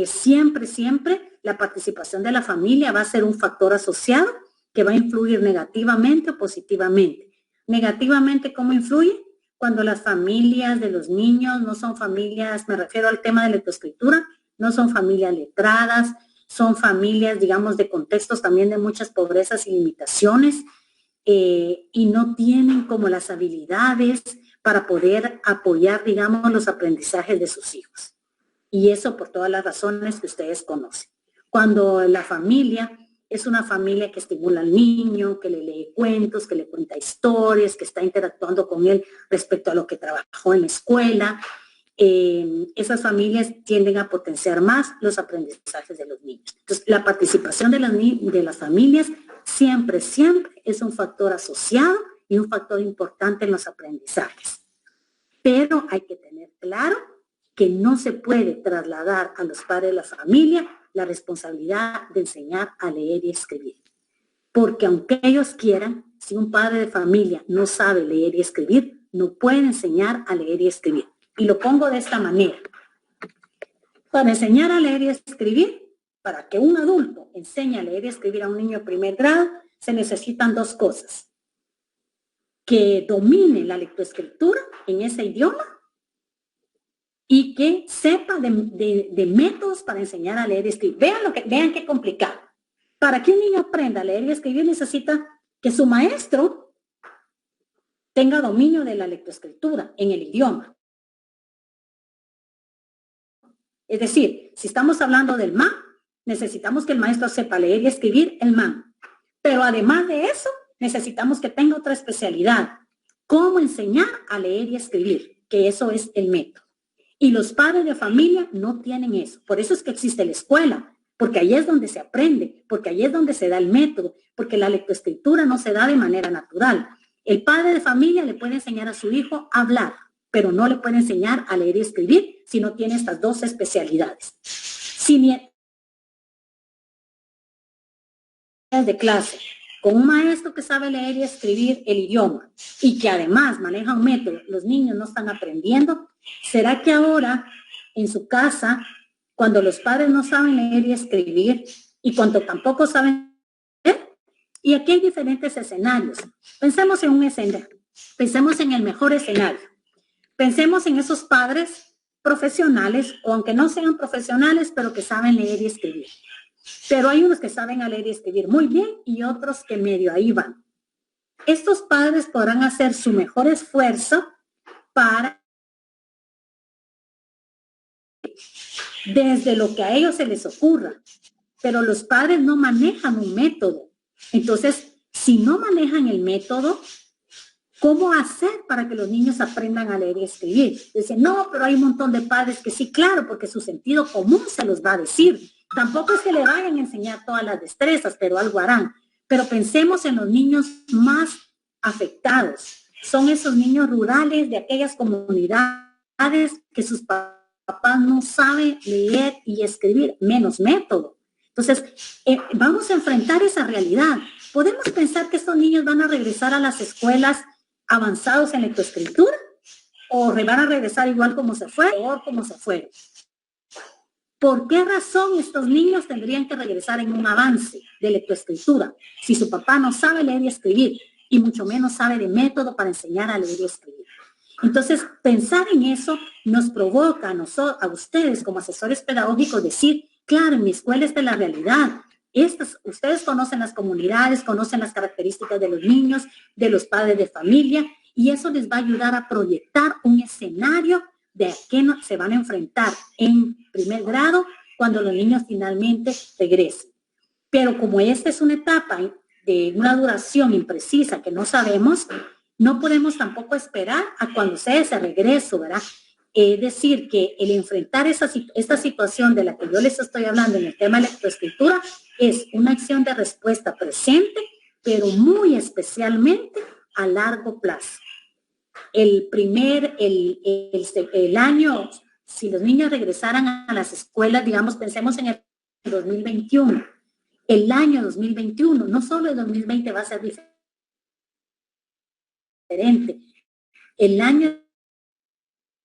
Siempre la participación de la familia va a ser un factor asociado que va a influir negativamente o positivamente. Negativamente, ¿cómo influye? Cuando las familias de los niños no son familias, me refiero al tema de lectoescritura, no son familias letradas, son familias, digamos, de contextos también de muchas pobrezas y limitaciones, y no tienen como las habilidades para poder apoyar, digamos, los aprendizajes de sus hijos. Y eso por todas las razones que ustedes conocen. Cuando la familia es una familia que estimula al niño, que le lee cuentos, que le cuenta historias, que está interactuando con él respecto a lo que trabajó en la escuela, esas familias tienden a potenciar más los aprendizajes de los niños. Entonces, la participación de las familias siempre es un factor asociado y un factor importante en los aprendizajes. Pero hay que tener claro que no se puede trasladar a los padres de la familia la responsabilidad de enseñar a leer y escribir. Porque aunque ellos quieran, si un padre de familia no sabe leer y escribir, no puede enseñar a leer y escribir. Y lo pongo de esta manera. Para enseñar a leer y escribir, para que un adulto enseñe a leer y escribir a un niño de primer grado, se necesitan 2 cosas. Que domine la lectoescritura en ese idioma y que sepa de métodos para enseñar a leer y escribir. Vean qué complicado. Para que un niño aprenda a leer y escribir necesita que su maestro tenga dominio de la lectoescritura en el idioma. Es decir, si estamos hablando del MAN, necesitamos que el maestro sepa leer y escribir el MAN. Pero además de eso, necesitamos que tenga otra especialidad. Cómo enseñar a leer y escribir, que eso es el método. Y los padres de familia no tienen eso. Por eso es que existe la escuela, porque ahí es donde se aprende, porque ahí es donde se da el método, porque la lectoescritura no se da de manera natural. El padre de familia le puede enseñar a su hijo a hablar, pero no le puede enseñar a leer y escribir si no tiene estas dos especialidades. Si de clase con un maestro que sabe leer y escribir el idioma y que además maneja un método, los niños no están aprendiendo, ¿será que ahora en su casa, cuando los padres no saben leer y escribir y cuando tampoco saben leer? Y aquí hay diferentes escenarios. Pensemos en un escenario, pensemos en el mejor escenario. Pensemos en esos padres profesionales, o aunque no sean profesionales, pero que saben leer y escribir. Pero hay unos que saben leer y escribir muy bien y otros que medio ahí van. Estos padres podrán hacer su mejor esfuerzo para, desde lo que a ellos se les ocurra, pero los padres no manejan un método. Entonces, si no manejan el método, ¿cómo hacer para que los niños aprendan a leer y escribir? Dicen, no, pero hay un montón de padres que sí, claro, porque su sentido común se los va a decir. Tampoco es que le vayan a enseñar todas las destrezas, pero algo harán. Pero pensemos en los niños más afectados. Son esos niños rurales de aquellas comunidades que sus papás no saben leer y escribir, menos método. Entonces, vamos a enfrentar esa realidad. ¿Podemos pensar que estos niños van a regresar a las escuelas avanzados en lectoescritura? ¿O van a regresar igual como se fue o como se fueron? ¿Por qué razón estos niños tendrían que regresar en un avance de lectoescritura si su papá no sabe leer y escribir y mucho menos sabe de método para enseñar a leer y escribir? Entonces, pensar en eso nos provoca a ustedes como asesores pedagógicos decir, claro, en mi escuela está la realidad. Ustedes conocen las comunidades, conocen las características de los niños, de los padres de familia, y eso les va a ayudar a proyectar un escenario de a qué se van a enfrentar en primer grado cuando los niños finalmente regresen. Pero como esta es una etapa de una duración imprecisa que no sabemos, no podemos tampoco esperar a cuando sea ese regreso, ¿verdad? Es decir, que el enfrentar esta situación de la que yo les estoy hablando en el tema de lectoescritura es una acción de respuesta presente, pero muy especialmente a largo plazo. El año, si los niños regresaran a las escuelas, digamos, pensemos en el 2021, el año 2021, no solo el 2020 va a ser diferente, el año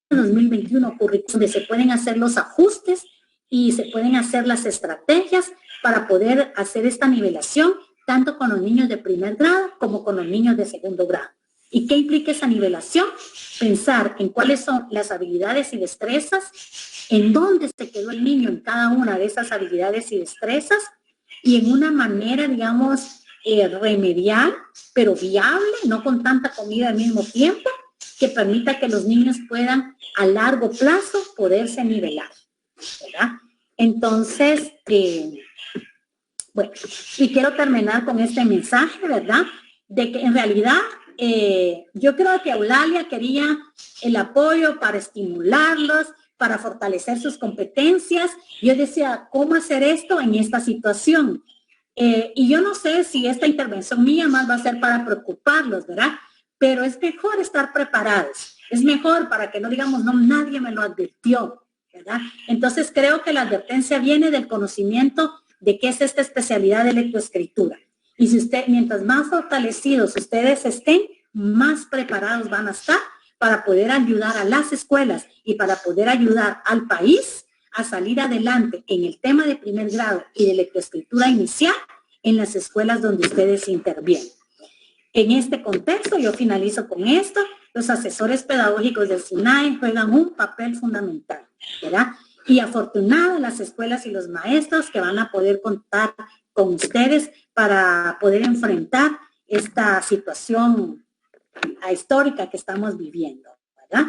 2021 donde se pueden hacer los ajustes y se pueden hacer las estrategias para poder hacer esta nivelación, tanto con los niños de primer grado como con los niños de segundo grado. ¿Y qué implica esa nivelación? Pensar en cuáles son las habilidades y destrezas, en dónde se quedó el niño en cada una de esas habilidades y destrezas, y en una manera, digamos, remedial, pero viable, no con tanta comida al mismo tiempo, que permita que los niños puedan a largo plazo poderse nivelar, ¿verdad? Entonces, bueno, y quiero terminar con este mensaje, ¿verdad? De que en realidad yo creo que Eulalia quería el apoyo para estimularlos, para fortalecer sus competencias. Yo decía, ¿cómo hacer esto en esta situación? Y yo no sé si esta intervención mía más va a ser para preocuparlos, ¿verdad? Pero es mejor estar preparados. Es mejor para que no digamos, no, nadie me lo advirtió, ¿verdad? Entonces creo que la advertencia viene del conocimiento de qué es esta especialidad de lectoescritura. Y si mientras más fortalecidos ustedes estén, más preparados van a estar para poder ayudar a las escuelas y para poder ayudar al país a salir adelante en el tema de primer grado y de lectoescritura inicial en las escuelas donde ustedes intervienen. En este contexto, yo finalizo con esto. los asesores pedagógicos del SINAE juegan un papel fundamental, ¿verdad? Y afortunadas las escuelas y los maestros que van a poder contar con ustedes para poder enfrentar esta situación histórica que estamos viviendo, ¿verdad?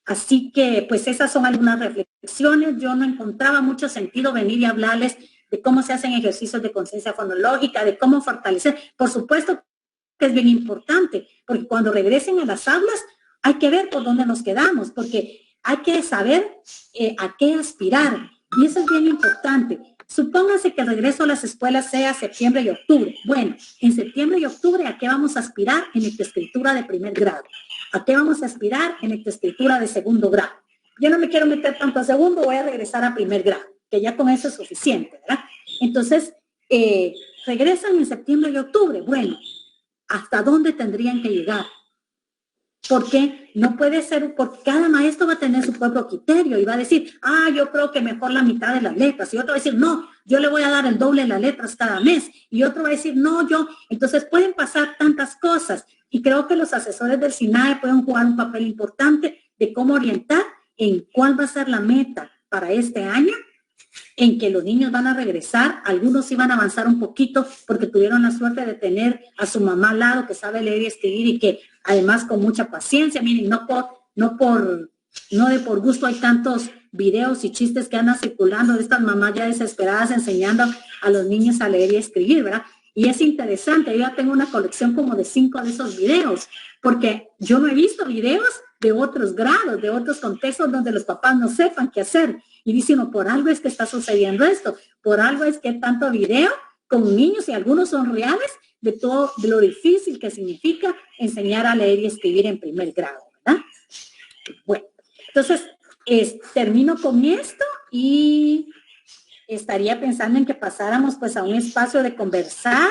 Así que, pues esas son algunas reflexiones. Yo no encontraba mucho sentido venir y hablarles de cómo se hacen ejercicios de conciencia fonológica, de cómo fortalecer. Por supuesto que es bien importante, porque cuando regresen a las aulas hay que ver por dónde nos quedamos, porque hay que saber a qué aspirar. Y eso es bien importante. Supóngase que el regreso a las escuelas sea septiembre y octubre. Bueno, en septiembre y octubre, ¿a qué vamos a aspirar? En lectoescritura de primer grado. ¿A qué vamos a aspirar? En lectoescritura de segundo grado. Yo no me quiero meter tanto a segundo, voy a regresar a primer grado, que ya con eso es suficiente, ¿verdad? Entonces, regresan en septiembre y octubre. Bueno, ¿hasta dónde tendrían que llegar? Porque no puede ser, porque cada maestro va a tener su propio criterio y va a decir, yo creo que mejor la mitad de las letras. Y otro va a decir, no, yo le voy a dar el doble de las letras cada mes. Y otro va a decir, no, yo. Entonces pueden pasar tantas cosas. Y creo que los asesores del SINAE pueden jugar un papel importante de cómo orientar en cuál va a ser la meta para este año, en que los niños van a regresar. Algunos sí van a avanzar un poquito porque tuvieron la suerte de tener a su mamá al lado que sabe leer y escribir y que además con mucha paciencia. Miren, no de por gusto hay tantos videos y chistes que andan circulando de estas mamás ya desesperadas enseñando a los niños a leer y escribir, ¿verdad? Y es interesante, yo ya tengo una colección como de 5 de esos videos, porque yo no he visto videos de otros grados, de otros contextos donde los papás no sepan qué hacer. Y dicen, no, por algo es que está sucediendo esto, por algo es que hay tanto video con niños y algunos son reales de todo, de lo difícil que significa enseñar a leer y escribir en primer grado, ¿verdad? Bueno, entonces termino con esto y estaría pensando en que pasáramos pues a un espacio de conversar